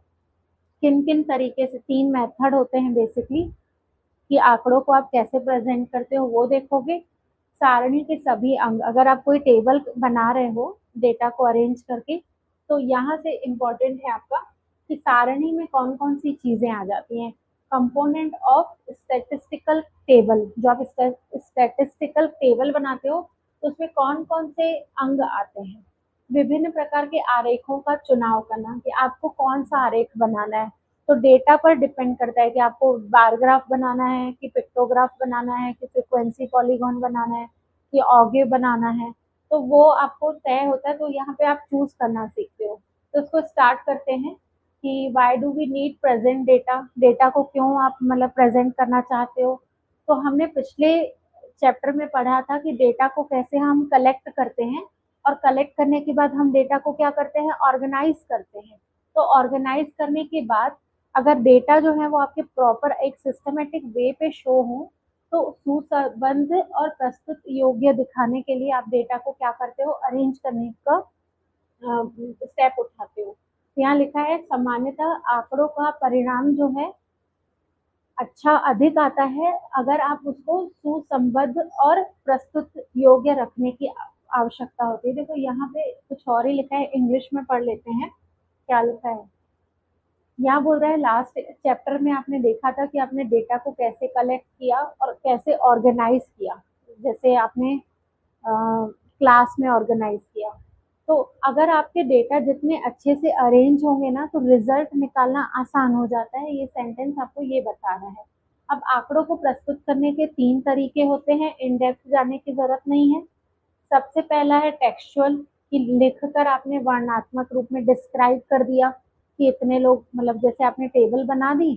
किन किन तरीके से, 3 मेथड होते हैं बेसिकली, कि आंकड़ों को आप कैसे प्रेजेंट करते हो वो देखोगे। सारणी के सभी अंग, अगर आप कोई टेबल बना रहे हो डेटा को अरेंज करके, तो यहाँ से इम्पोर्टेंट है आपका कि सारणी में कौन कौन सी चीजें आ जाती हैं। कंपोनेंट ऑफ स्टैटिस्टिकल टेबल, जो आप स्टैटिस्टिकल टेबल बनाते हो तो उसमें कौन कौन से अंग आते हैं। विभिन्न प्रकार के आरेखों का चुनाव करना, कि आपको कौन सा आरेख बनाना है। तो डेटा पर डिपेंड करता है कि आपको बार ग्राफ बनाना है, कि पिक्टोग्राफ बनाना है, कि फ्रीक्वेंसी पॉलीगॉन बनाना है, कि ऑगे बनाना है। तो वो आपको तय होता है, तो यहाँ पे आप चूज करना सीखते हो। तो उसको स्टार्ट करते हैं कि why do we need present data, data को क्यों आप मतलब प्रेजेंट करना चाहते हो। तो हमने पिछले चैप्टर में पढ़ा था कि डेटा को कैसे हम कलेक्ट करते हैं, और कलेक्ट करने के बाद हम डेटा को क्या करते हैं, ऑर्गेनाइज करते हैं। तो ऑर्गेनाइज करने के बाद अगर डेटा जो है वो आपके प्रॉपर एक सिस्टमेटिक वे पे शो हो, तो सुसंबद्ध और प्रस्तुत योग्य दिखाने के लिए आप डेटा को क्या करते हो, अरेंज करने का स्टेप उठाते हो। तो यहाँ लिखा है सामान्यतः आंकड़ों का परिणाम जो है अच्छा अधिक आता है अगर आप उसको सुसंबद्ध और प्रस्तुत योग्य रखने की आवश्यकता होती है। देखो यहाँ पे कुछ और ही लिखा है, इंग्लिश में पढ़ लेते हैं क्या लिखा है। यहाँ बोल रहा है लास्ट चैप्टर में आपने देखा था कि आपने डेटा को कैसे कलेक्ट किया और कैसे ऑर्गेनाइज किया, जैसे आपने क्लास में ऑर्गेनाइज किया। तो अगर आपके डेटा जितने अच्छे से अरेंज होंगे ना, तो रिजल्ट निकालना आसान हो जाता है। ये सेंटेंस आपको ये बता रहा है। अब आंकड़ों को प्रस्तुत करने के 3 तरीके होते हैं, इन डेप्थ जाने की जरूरत नहीं है। सबसे पहला है टेक्सचुअल, कि लिखकर आपने वर्णात्मक रूप में डिस्क्राइब कर दिया कि इतने लोग, मतलब जैसे आपने टेबल बना दी,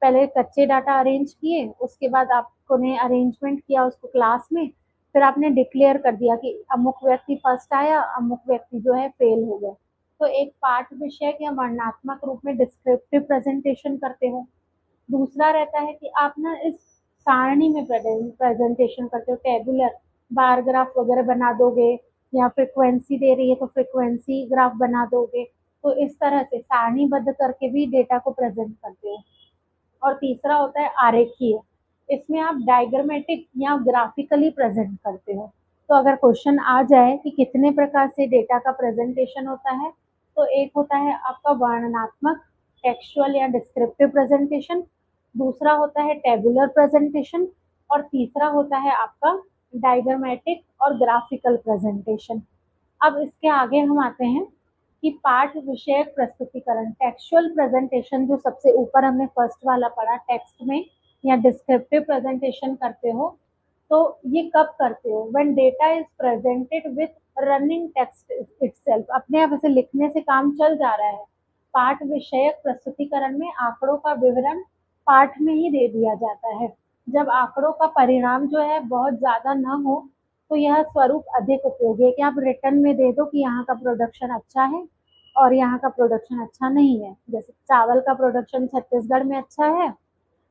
पहले कच्चे डाटा अरेंज किए, उसके बाद आपने अरेंजमेंट किया उसको क्लास में, फिर आपने डिक्लेयर कर दिया कि अमुक व्यक्ति फर्स्ट आया, अमुक व्यक्ति जो है फेल हो गए। तो एक पाठ विषय या वर्णात्मक रूप में डिस्क्रिप्टिव प्रेजेंटेशन करते हो। दूसरा रहता है कि आप ना इस सारणी में प्रेजेंटेशन करते हो, टेबुलर बार ग्राफ वगैरह बना दोगे, या फ्रिक्वेंसी दे रही है तो फ्रिक्वेंसी ग्राफ बना दोगे। तो इस तरह से सारणीबद्ध करके भी डेटा को प्रेजेंट करते हो। और तीसरा होता है आरेखीय, इसमें आप डायग्रामेटिक या ग्राफिकली प्रेजेंट करते हो। तो अगर क्वेश्चन आ जाए कि कितने प्रकार से डेटा का प्रेजेंटेशन होता है, तो एक होता है आपका वर्णनात्मक, टेक्सचुअल या डिस्क्रिप्टिव प्रेजेंटेशन, दूसरा होता है टेबुलर प्रेजेंटेशन, और तीसरा होता है आपका डायग्रामेटिक और ग्राफिकल प्रेजेंटेशन। अब इसके आगे हम आते हैं कि पाठ विषयक प्रस्तुतिकरण, टेक्सचुअल प्रेजेंटेशन जो सबसे ऊपर हमने फर्स्ट वाला पढ़ा टेक्स्ट में या डिस्क्रिप्टिव प्रेजेंटेशन करते हो, तो ये कब करते हो? When data is presented with running text itself, अपने आप ऐसे लिखने से काम चल जा रहा है। पाठ विषयक प्रस्तुतिकरण में आंकड़ों का विवरण पाठ में ही दे दिया जाता है। जब आंकड़ों का परिणाम जो है बहुत ज्यादा न हो, तो यह स्वरूप अधिक उपयोगी है कि आप रिटर्न में दे दो कि यहाँ का प्रोडक्शन अच्छा है और यहाँ का प्रोडक्शन अच्छा नहीं है। जैसे चावल का प्रोडक्शन छत्तीसगढ़ में अच्छा है,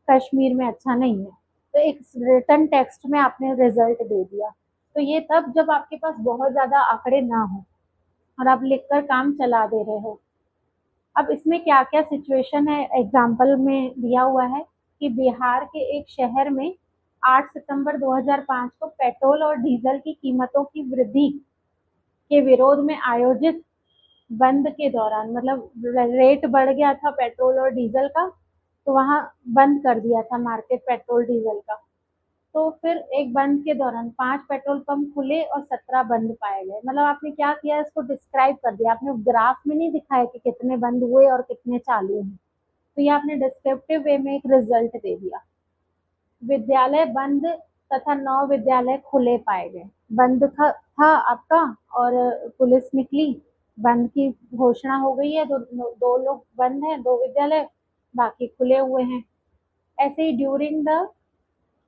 कश्मीर में अच्छा नहीं है, तो एक रिटर्न टेक्स्ट में आपने रिजल्ट दे दिया। तो ये तब जब आपके पास बहुत ज्यादा आंकड़े ना हो और आप लिखकर काम चला दे रहे हो। अब इसमें क्या क्या सिचुएशन है एग्जाम्पल में दिया हुआ है कि बिहार के एक शहर में 8 सितंबर 2005 को पेट्रोल और डीजल की कीमतों की वृद्धि के विरोध में आयोजित बंद के दौरान, मतलब रेट बढ़ गया था पेट्रोल और डीजल का, तो वहां बंद कर दिया था मार्केट पेट्रोल डीजल का। तो फिर एक बंद के दौरान 5 पेट्रोल पंप खुले और 17 बंद पाए गए। मतलब आपने क्या किया, इसको डिस्क्राइब कर दिया, आपने ग्राफ में नहीं दिखाया कि कितने बंद हुए और कितने चालू हैं। तो ये आपने डिस्क्रिप्टिव वे में एक रिजल्ट दे दिया। विद्यालय बंद तथा 9 विद्यालय खुले पाए गए। बंद था आपका और पुलिस निकली, बंद की घोषणा हो गई है, दो लोग बंद हैं, 2 विद्यालय, बाकी खुले हुए हैं। ऐसे ही ड्यूरिंग द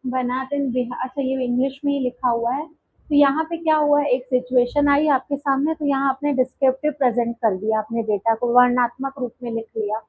बनात इन बिहार, अच्छा ये इंग्लिश में ही लिखा हुआ है। तो यहाँ पे क्या हुआ है, एक सिचुएशन आई आपके सामने, तो यहाँ आपने डिस्क्रिप्टिव प्रेजेंट कर दिया, अपने डेटा को वर्णनात्मक रूप में लिख लिया।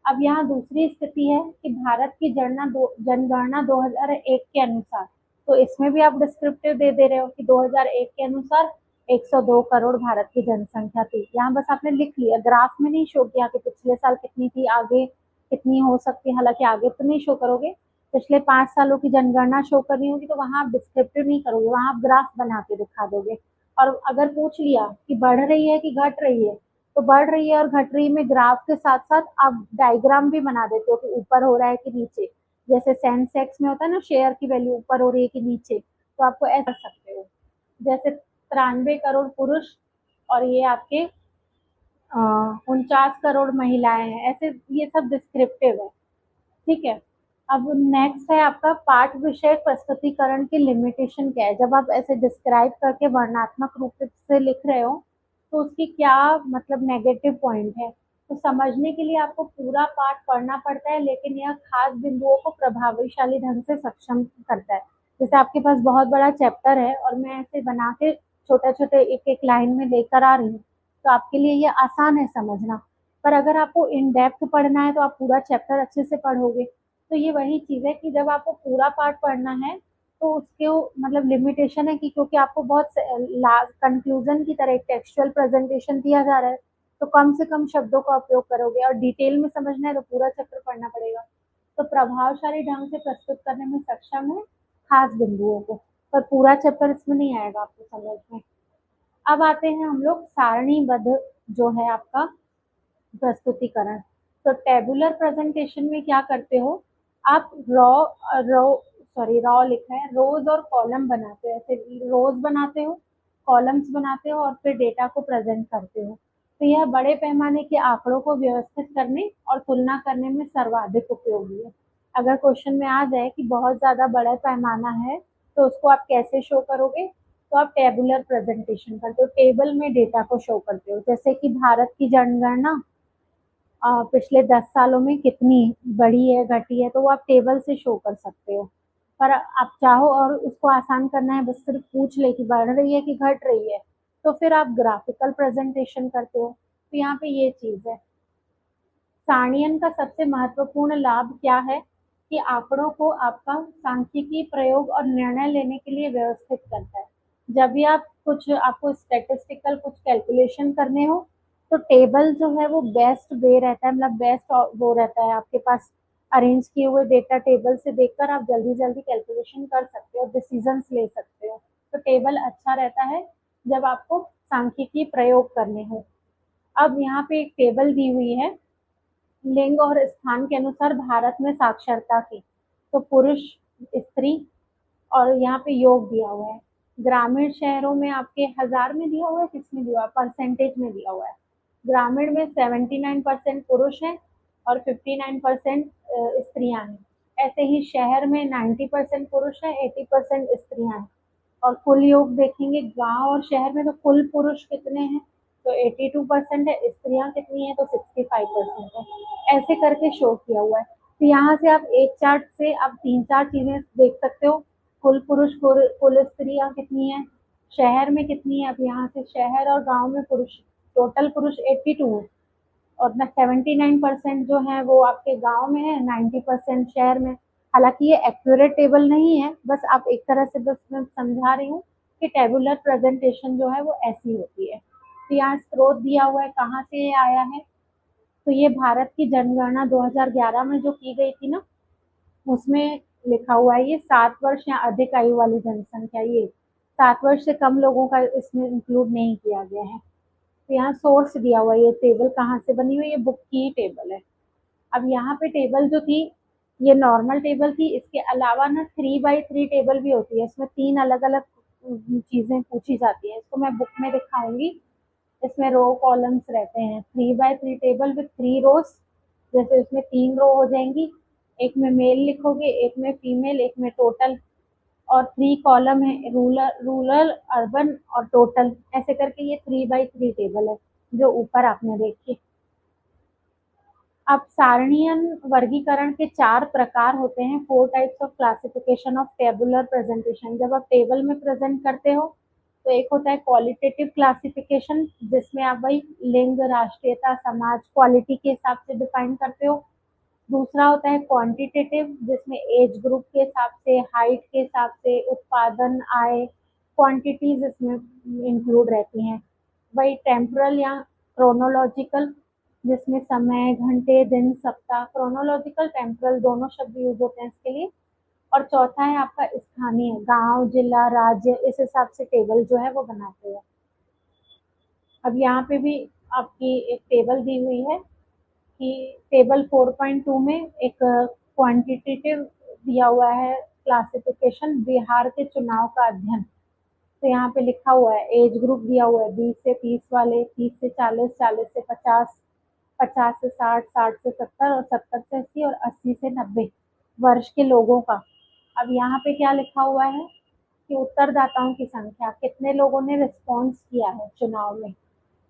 अब यहाँ दूसरी स्थिति है कि भारत की जनगणना 2001 के अनुसार, तो इसमें भी आप डिस्क्रिप्टिव दे रहे हो कि 2001 के अनुसार 102 करोड़ भारत की जनसंख्या थी। यहाँ बस आपने लिख लिया, ग्राफ में नहीं शो किया कि पिछले साल कितनी थी, आगे कितनी हो सकती है, हालांकि आगे तो नहीं शो करोगे, पिछले 5 सालों की जनगणना शो करनी होगी, तो वहां आप डिस्क्रिप्टिव नहीं करोगे, वहां आप ग्राफ बना के दिखा दोगे। और अगर पूछ लिया कि बढ़ रही है कि घट रही है, तो बढ़ रही है और घट रही में ग्राफ के साथ साथ आप डायग्राम भी बना देते हो कि ऊपर हो रहा है कि नीचे। जैसे सेंसेक्स में होता है ना, शेयर की वैल्यू ऊपर हो रही है कि नीचे, तो आपको ऐसा कर सकते हो। जैसे 93 करोड़ पुरुष और ये आपके 49 करोड़ महिलाएं हैं, ऐसे ये सब डिस्क्रिप्टिव है। ठीक है। अब नेक्स्ट है आपका पाठ विषय प्रस्तुतिकरण की लिमिटेशन क्या है। जब आप ऐसे डिस्क्राइब करके वर्णात्मक रूप से लिख रहे हो, तो उसकी क्या मतलब नेगेटिव पॉइंट है। तो समझने के लिए आपको पूरा पाठ पढ़ना पड़ता है, लेकिन यह खास बिंदुओं को प्रभावशाली ढंग से सक्षम करता है। जैसे आपके पास बहुत बड़ा चैप्टर है और मैं ऐसे बना के छोटे छोटे एक एक लाइन में लेकर आ रही हूँ, तो आपके लिए ये आसान है समझना। पर अगर आपको इन डेप्थ पढ़ना है तो आप पूरा चैप्टर अच्छे से पढ़ोगे। तो ये वही चीज है कि जब आपको पूरा पार्ट पढ़ना है, तो उसके मतलब लिमिटेशन है कि क्योंकि आपको बहुत कंक्लूजन की तरह एक टेक्सचुअल प्रेजेंटेशन दिया जा रहा है, तो कम से कम शब्दों का उपयोग करोगे, और डिटेल में समझना है तो पूरा चैप्टर पढ़ना पड़ेगा। तो प्रभावशाली ढंग से प्रस्तुत करने में सक्षम है खास बिंदुओं को, पर पूरा चैप्टर इसमें नहीं आएगा आपको समझ में। अब आते हैं हम लोग सारणीबद्ध जो है आपका प्रस्तुतिकरण। तो टेबुलर प्रेजेंटेशन में क्या करते हो, आप रो रॉ लिखा है, रोज और कॉलम बनाते हो, ऐसे रोज बनाते हो, कॉलम्स बनाते हो और फिर डेटा को प्रेजेंट करते हो। तो यह बड़े पैमाने के आंकड़ों को व्यवस्थित करने और तुलना करने में सर्वाधिक उपयोगी है। अगर क्वेश्चन में आ जाए कि बहुत ज्यादा बड़ा पैमाना है, तो उसको आप कैसे शो करोगे, तो आप टेबुलर प्रेजेंटेशन करते हो, टेबल में डेटा को शो करते हो। जैसे कि भारत की जनगणना पिछले 10 सालों में कितनी बढ़ी है घटी है, तो वो आप टेबल से शो कर सकते हो। पर आप चाहो और उसको आसान करना है, बस सिर्फ पूछ ले कि बढ़ रही है कि घट रही है, तो फिर आप ग्राफिकल प्रेजेंटेशन करते हो। तो यहाँ पे ये चीज है। सारणियन का सबसे महत्वपूर्ण लाभ क्या है कि आंकड़ों को आपका सांख्यिकी प्रयोग और निर्णय लेने के लिए व्यवस्थित करता है। जब भी आप कुछ आपको स्टेटिस्टिकल कुछ कैलकुलेशन करने हो, तो टेबल जो है वो बेस्ट वे रहता है, मतलब बेस्ट वो रहता है आपके पास। अरेंज किए हुए डेटा टेबल से देखकर आप जल्दी जल्दी कैलकुलेशन कर सकते हो, डिसीजंस ले सकते हो। तो टेबल अच्छा रहता है जब आपको सांख्यिकी प्रयोग करने हो। अब यहाँ पे एक टेबल दी हुई है लिंग और स्थान के अनुसार भारत में साक्षरता की। तो पुरुष, स्त्री, और यहाँ पे योग दिया हुआ है। ग्रामीण शहरों में आपके हजार में दिया हुआ है, किसमें दिया हुआ है, परसेंटेज में दिया हुआ है। ग्रामीण में 79% पुरुष हैं और 59% स्त्रियां हैं। ऐसे ही शहर में 90% पुरुष हैं, 80% स्त्रियां हैं। और कुल योग देखेंगे गांव और शहर में, तो कुल पुरुष कितने हैं, तो 82% है, स्त्रियां कितनी है, तो 65% है। ऐसे करके शो किया हुआ है। तो यहाँ से आप एक चार्ट से आप तीन चार चीजें देख सकते हो। कुल पुरुष, कुल स्त्रियां कितनी है, शहर में कितनी है। अब यहाँ से शहर और गांव में पुरुष, टोटल पुरुष 82 है, और 79% जो है वो आपके गांव में है, 90% शहर में। हालांकि ये एक्यूरेट टेबल नहीं है, बस आप एक तरह से, बस मैं समझा रही हूँ कि टेबुलर प्रेजेंटेशन जो है वो ऐसी होती है। तो यहाँ स्रोत दिया हुआ है कहाँ से ये आया है। तो ये भारत की जनगणना 2011 में जो की गई थी ना, उसमें लिखा हुआ है। ये 7 वर्ष या अधिक आयु वाली जनसंख्या, ये 7 वर्ष से कम लोगों का इसमें इंक्लूड नहीं किया गया है। तो यहाँ सोर्स दिया हुआ है, ये टेबल कहाँ से बनी हुई है, ये बुक की टेबल है। अब यहाँ पे टेबल जो थी, ये नॉर्मल टेबल थी। इसके अलावा ना 3x3 टेबल भी होती है, इसमें 3 अलग अलग चीजें पूछी जाती है। इसको मैं बुक में दिखाऊंगी। इसमें रो कॉलम्स रहते हैं, 3x3 टेबल विथ 3 रोज। जैसे इसमें 3 रो हो जाएंगी, एक में मेल लिखोगे, एक में फीमेल, एक में टोटल। और 3 कॉलम है, रूरल रूरल अर्बन और टोटल। ऐसे करके ये 3x3 टेबल है जो ऊपर आपने देखी। अब सारणीय वर्गीकरण के 4 प्रकार होते हैं। 4 types of classification of tabular presentation. जब आप टेबल में प्रेजेंट करते हो तो एक होता है क्वालिटेटिव क्लासिफिकेशन, जिसमें आप भाई लिंग, राष्ट्रीयता, समाज, क्वालिटी के हिसाब से डिफाइन करते हो। दूसरा होता है क्वांटिटेटिव, जिसमें एज ग्रुप के हिसाब से, हाइट के हिसाब से, उत्पादन, आय, क्वांटिटीज इसमें इंक्लूड रहती हैं। वही टेम्परल या क्रोनोलॉजिकल, जिसमें समय, घंटे, दिन, सप्ताह। क्रोनोलॉजिकल, टेम्परल दोनों शब्द यूज होते हैं इसके लिए। और चौथा है आपका स्थानीय, गांव, जिला, राज्य, इस हिसाब से टेबल जो है वो बनाते हैं। अब यहाँ पे भी आपकी एक टेबल दी हुई है कि टेबल 4.2 में एक क्वांटिटेटिव दिया हुआ है क्लासिफिकेशन, बिहार के चुनाव का अध्ययन। तो यहाँ पे लिखा हुआ है, एज ग्रुप दिया हुआ है 20 से 30 वाले, 30 से 40, 40 से 50, 50 से 60, 60 से 70, और 70 से 80, और 80 से 90 वर्ष के लोगों का। अब यहाँ पे क्या लिखा हुआ है कि उत्तरदाताओं की संख्या, कितने लोगों ने रिस्पॉन्स किया है चुनाव में।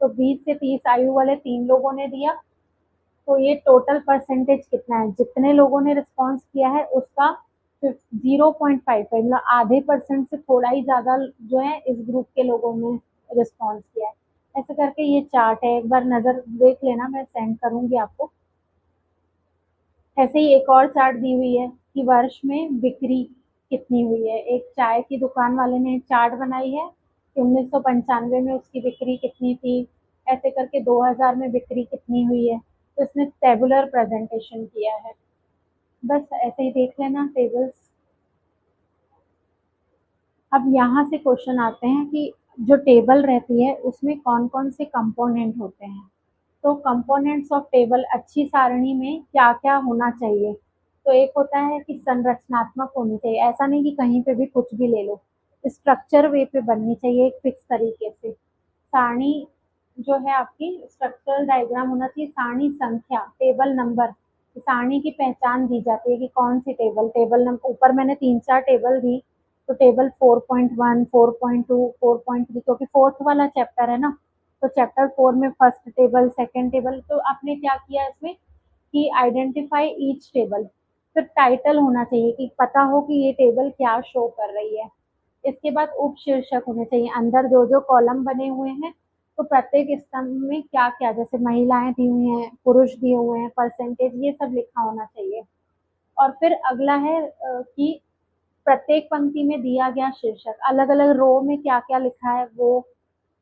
तो 20 से 30 आयु वाले 3 लोगों ने दिया। तो ये टोटल परसेंटेज कितना है, जितने लोगों ने रिस्पॉन्स किया है उसका 0.55, मतलब आधे% से थोड़ा ही ज्यादा जो है इस ग्रुप के लोगों ने रिस्पॉन्स किया है। ऐसे करके ये चार्ट है, एक बार नजर देख लेना, मैं सेंड करूंगी आपको। ऐसे ही एक और चार्ट दी हुई है कि वर्ष में बिक्री कितनी हुई है। एक चाय की दुकान वाले ने चार्ट बनाई है कि 1995 में उसकी बिक्री कितनी थी, ऐसे करके 2000 में बिक्री कितनी हुई है। तो इसने टेबुलर प्रेजेंटेशन किया है। बस ऐसे ही देख लेना टेबल्स। अब यहाँ से क्वेश्चन आते हैं कि जो टेबल रहती है उसमें कौन कौन से कंपोनेंट होते हैं। तो कंपोनेंट्स ऑफ टेबल, अच्छी सारणी में क्या क्या होना चाहिए। तो एक होता है कि संरचनात्मक होनी चाहिए, ऐसा नहीं कि कहीं पे भी कुछ भी ले लो। स्ट्रक्चर वे पे बननी चाहिए एक फिक्स तरीके से। सारणी जो है आपकी, स्ट्रक्चरल डायग्राम होना चाहिए। सारणी संख्या, टेबल नंबर, सारणी की पहचान दी जाती है कि कौन सी टेबल, टेबल नंबर। ऊपर मैंने 3 4 टेबल दी, तो टेबल 4.1, 4.2, 4.3, क्योंकि फोर्थ वाला चैप्टर है ना। तो चैप्टर 4 में फर्स्ट टेबल, सेकंड टेबल। तो आपने क्या किया इसमें कि आइडेंटिफाई ईच टेबल। फिर टाइटल होना चाहिए कि पता हो कि ये टेबल क्या शो कर रही है। इसके बाद उप शीर्षक होने चाहिए, अंदर जो जो कॉलम बने हुए हैं, तो प्रत्येक स्तंभ में क्या क्या, जैसे महिलाएं दी हुई हैं, पुरुष दिए हुए हैं, परसेंटेज, ये सब लिखा होना चाहिए। और फिर अगला है कि प्रत्येक पंक्ति में दिया गया शीर्षक, अलग अलग रो में क्या क्या लिखा है वो।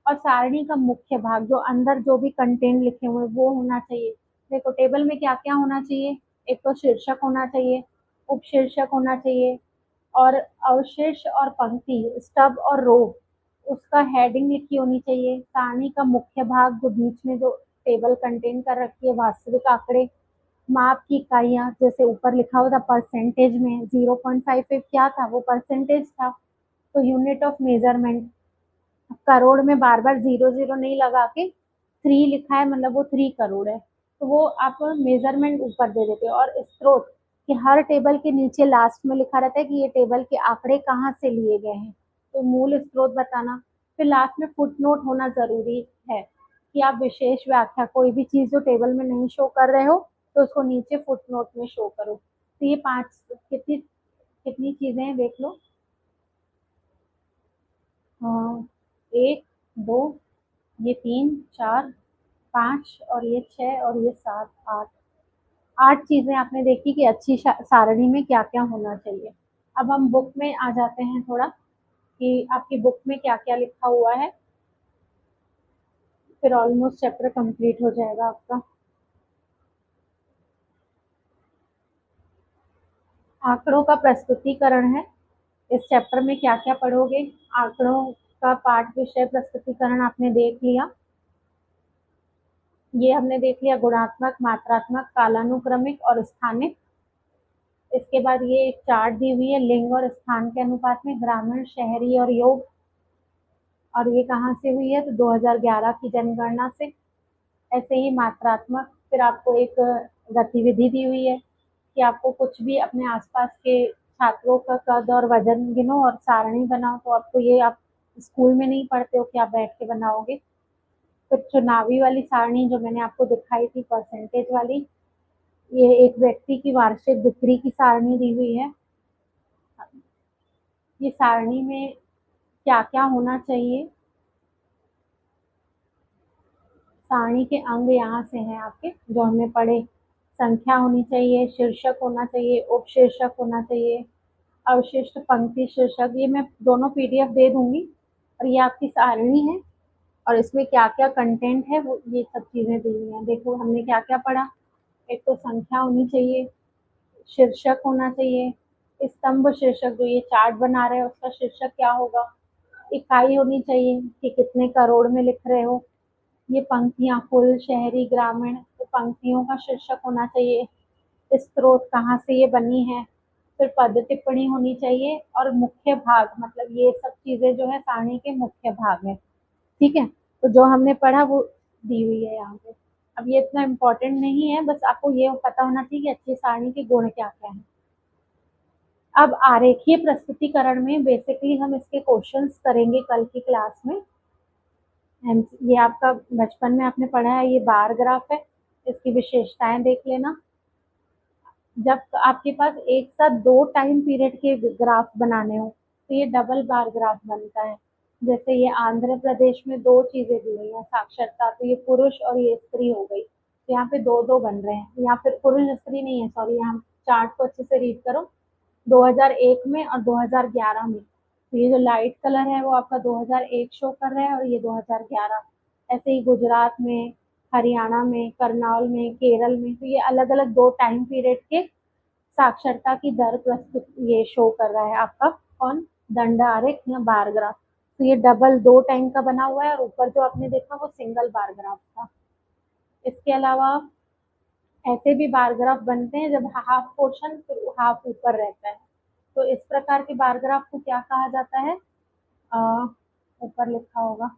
और सारणी का मुख्य भाग, जो अंदर जो भी कंटेंट लिखे हुए वो होना चाहिए। देखो टेबल में क्या क्या होना चाहिए, एक तो शीर्षक होना चाहिए, उपशीर्षक होना चाहिए, और अवशेष और पंक्ति, स्टब और रो, उसका हेडिंग लिखी होनी चाहिए। सारणी का मुख्य भाग, जो बीच में जो टेबल कंटेन कर रखी है, वास्तविक आंकड़े, माप की इकाइयां, जैसे ऊपर लिखा हुआ था परसेंटेज में 0.55 क्या था, वो परसेंटेज था। तो यूनिट ऑफ मेजरमेंट, करोड़ में बार बार 00 नहीं लगा के 3 लिखा है मतलब वो 3 करोड़ है, तो वो आप मेजरमेंट ऊपर दे देते हो। और स्रोत कि हर टेबल के नीचे लास्ट में लिखा रहता है कि ये टेबल के आंकड़े कहाँ से लिए गए हैं, तो मूल स्रोत बताना। फिर लास्ट में फुट नोट होना जरूरी है कि आप विशेष व्याख्या कोई भी चीज जो टेबल में नहीं शो कर रहे हो तो उसको नीचे फुट नोट में शो करो। तो ये 5 कितनी कितनी चीजें हैं देख लो। हाँ, 1 2 ये 3 4 5 और ये 6 और ये 7 8 8 चीजें आपने देखी कि अच्छी सारणी में क्या क्या होना चाहिए। अब हम बुक में आ जाते हैं थोड़ा कि आपकी बुक में क्या क्या लिखा हुआ है, फिर ऑलमोस्ट चैप्टर कंप्लीट हो जाएगा आपका। आंकड़ों का प्रस्तुतिकरण है। इस चैप्टर में क्या क्या पढ़ोगे? आंकड़ों का पाठ विषय प्रस्तुतिकरण आपने देख लिया। ये हमने देख लिया गुणात्मक, मात्रात्मक, कालानुक्रमिक और स्थानिक। इसके बाद ये एक चार्ट दी हुई है लिंग और स्थान के अनुपात में ग्रामीण, शहरी और योग। और ये कहाँ से हुई है? तो 2011 की जनगणना से। ऐसे ही मात्रात्मक, फिर आपको एक गतिविधि दी हुई है कि आपको कुछ भी अपने आसपास के छात्रों का कद और वजन गिनो और सारणी बनाओ। तो आपको ये आप स्कूल में नहीं पढ़ते हो कि आप बैठ के बनाओगे। फिर चुनावी वाली सारणी जो मैंने आपको दिखाई थी परसेंटेज वाली, ये एक व्यक्ति की वार्षिक बिक्री की सारणी दी हुई है। ये सारणी में क्या क्या होना चाहिए? सारणी के अंग यहाँ से हैं आपके जो हमने पढ़े। संख्या होनी चाहिए, शीर्षक होना चाहिए, उपशीर्षक होना चाहिए, अवशिष्ट, पंक्ति शीर्षक। ये मैं दोनों पीडीएफ दे दूंगी और ये आपकी सारणी है और इसमें क्या क्या कंटेंट है वो ये सब चीजें दी हुई हैं। देखो हमने क्या क्या पढ़ा। एक तो संख्या होनी चाहिए, शीर्षक होना चाहिए, स्तंभ शीर्षक जो ये चार्ट बना रहे हैं उसका शीर्षक क्या होगा, इकाई होनी चाहिए कि कितने करोड़ में लिख रहे हो, ये पंक्तियां कुल, शहरी, ग्रामीण, तो पंक्तियों का शीर्षक होना चाहिए, स्रोत कहाँ से ये बनी है, फिर पद टिप्पणी होनी चाहिए और मुख्य भाग, मतलब ये सब चीजें जो है सारणी के मुख्य भाग है। ठीक है, तो जो हमने पढ़ा वो दी हुई है यहाँ पे। अब ये इतना इम्पोर्टेंट नहीं है, बस आपको ये पता होना चाहिए कि अच्छी सारणी के गुण क्या क्या है। अब आरेखीय प्रस्तुतिकरण में बेसिकली हम इसके क्वेश्चंस करेंगे कल की क्लास में। ये आपका बचपन में आपने पढ़ा है, ये बार ग्राफ है, इसकी विशेषताएं देख लेना। जब आपके पास एक साथ दो टाइम पीरियड के ग्राफ बनाने हो तो ये डबल बार ग्राफ बनता है। जैसे ये आंध्र प्रदेश में दो चीजें दी हुई हैं साक्षरता, तो ये पुरुष और ये स्त्री हो गई, तो यहाँ पे दो दो बन रहे हैं। यहाँ फिर पुरुष स्त्री नहीं है, सॉरी, यहाँ चार्ट को अच्छे से रीड करो। 2001 में और 2011 में, तो ये जो लाइट कलर है वो आपका 2001 शो कर रहा है और ये 2011। ऐसे ही गुजरात में, हरियाणा में, करनाल में, केरल में, तो ये अलग अलग दो टाइम पीरियड के साक्षरता की दर प्रस्तुत ये शो कर रहा है आपका कौन, दंड आरेख या बार ग्राफ। तो ये डबल दो टाइम का बना हुआ है और ऊपर जो आपने देखा वो सिंगल बार ग्राफ था। इसके अलावा ऐसे भी बार ग्राफ बनते हैं जब हाफ पोर्शन फिर हाफ ऊपर रहता है, तो इस प्रकार के बार ग्राफ को क्या कहा जाता है? आ, ऊपर लिखा होगा,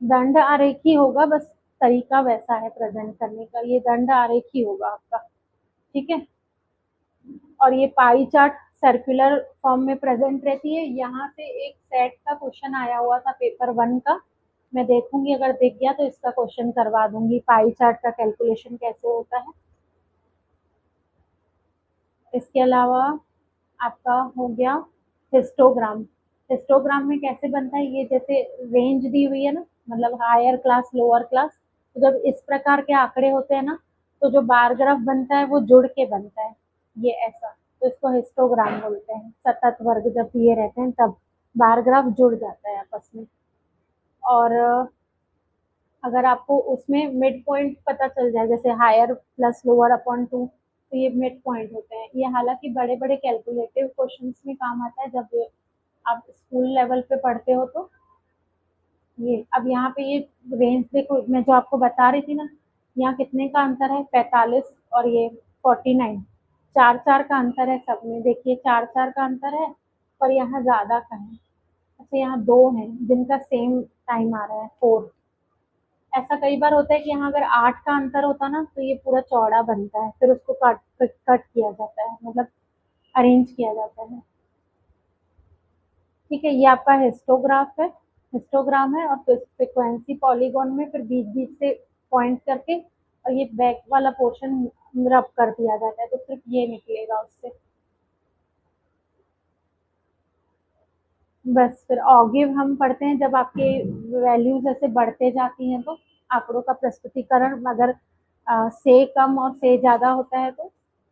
दंड आरेखी होगा, बस तरीका वैसा है प्रेजेंट करने का, ये दंड आरेखी होगा आपका। ठीक है, और ये पाई चार्ट सर्कुलर फॉर्म में प्रेजेंट रहती है। यहाँ से एक सेट का क्वेश्चन आया हुआ था पेपर 1 का, मैं देखूंगी अगर दिख गया तो इसका क्वेश्चन करवा दूंगी, पाई चार्ट का कैलकुलेशन कैसे होता है। इसके अलावा आपका हो गया हिस्टोग्राम। हिस्टोग्राम में कैसे बनता है? ये जैसे रेंज दी हुई है ना, मतलब हायर क्लास लोअर क्लास, तो जब इस प्रकार के आंकड़े होते हैं ना तो जो बार ग्राफ बनता है वो जुड़ के बनता है, ये ऐसा, तो इसको हिस्टोग्राम बोलते हैं। सतत वर्ग जब ये रहते हैं तब बार ग्राफ जुड़ जाता है आपस में। और अगर आपको उसमें मिड पॉइंट पता चल जाए, जैसे हायर प्लस लोअर अपॉन 2, तो ये मिड पॉइंट होते हैं। ये हालांकि बड़े बड़े कैलकुलेटिव क्वेश्चंस में काम आता है जब आप स्कूल लेवल पे पढ़ते हो तो। ये अब यहाँ पे ये रेंज देखो, मैं जो आपको बता रही थी ना, यहाँ कितने का अंतर है? 45 और ये 49, चार चार का अंतर है सब में, देखिए चार चार का अंतर है। पर यहाँ ज्यादा का है। अच्छा, यहाँ दो हैं जिनका सेम टाइम आ रहा है 4। ऐसा कई बार होता है कि यहाँ अगर 8 का अंतर होता ना तो ये पूरा चौड़ा बनता है, फिर उसको कट कट कट किया जाता है, मतलब अरेंज किया जाता है। ठीक है, ये आपका हिस्टोग्राफ है, हिस्टोग्राम है, और फिर फ्रिक्वेंसी पॉलीगॉन में फिर बीच बीच से पॉइंट करके और ये बैक वाला पोर्शन रब कर दिया जाता है, तो सिर्फ ये निकलेगा उससे। बस फिर ऑगिव हम पढ़ते हैं जब आपके वैल्यूज ऐसे बढ़ते जाती हैं, तो आंकड़ों का प्रस्तुतिकरण अगर से कम और से ज्यादा होता है तो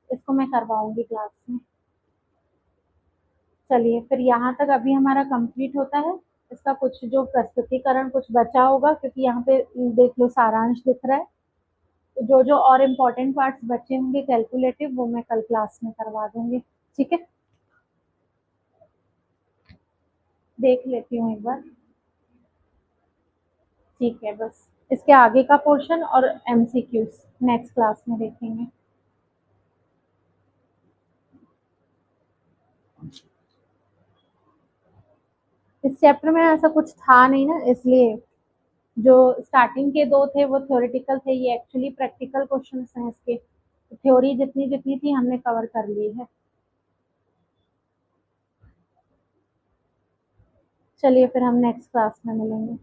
इसको मैं करवाऊंगी क्लास में। चलिए, फिर यहाँ तक अभी हमारा कंप्लीट होता है। इसका कुछ जो प्रस्तुतिकरण कुछ बचा होगा, क्योंकि यहाँ पे देख लो सारांश दिख रहा है, तो जो जो और इम्पोर्टेंट पार्ट्स बचे होंगे कैलकुलेटिव वो मैं कल क्लास में करवा दूंगी। ठीक है, देख लेती हूँ एक बार। ठीक है, बस इसके आगे का पोर्शन और एमसीक्यूज नेक्स्ट क्लास में देखेंगे। इस चैप्टर में ऐसा कुछ था नहीं ना, इसलिए जो स्टार्टिंग के दो थे वो थ्योरेटिकल थे, ये एक्चुअली प्रैक्टिकल क्वेश्चंस हैं इसके। थ्योरी जितनी जितनी थी हमने कवर कर ली है। चलिए, फिर हम नेक्स्ट क्लास में मिलेंगे।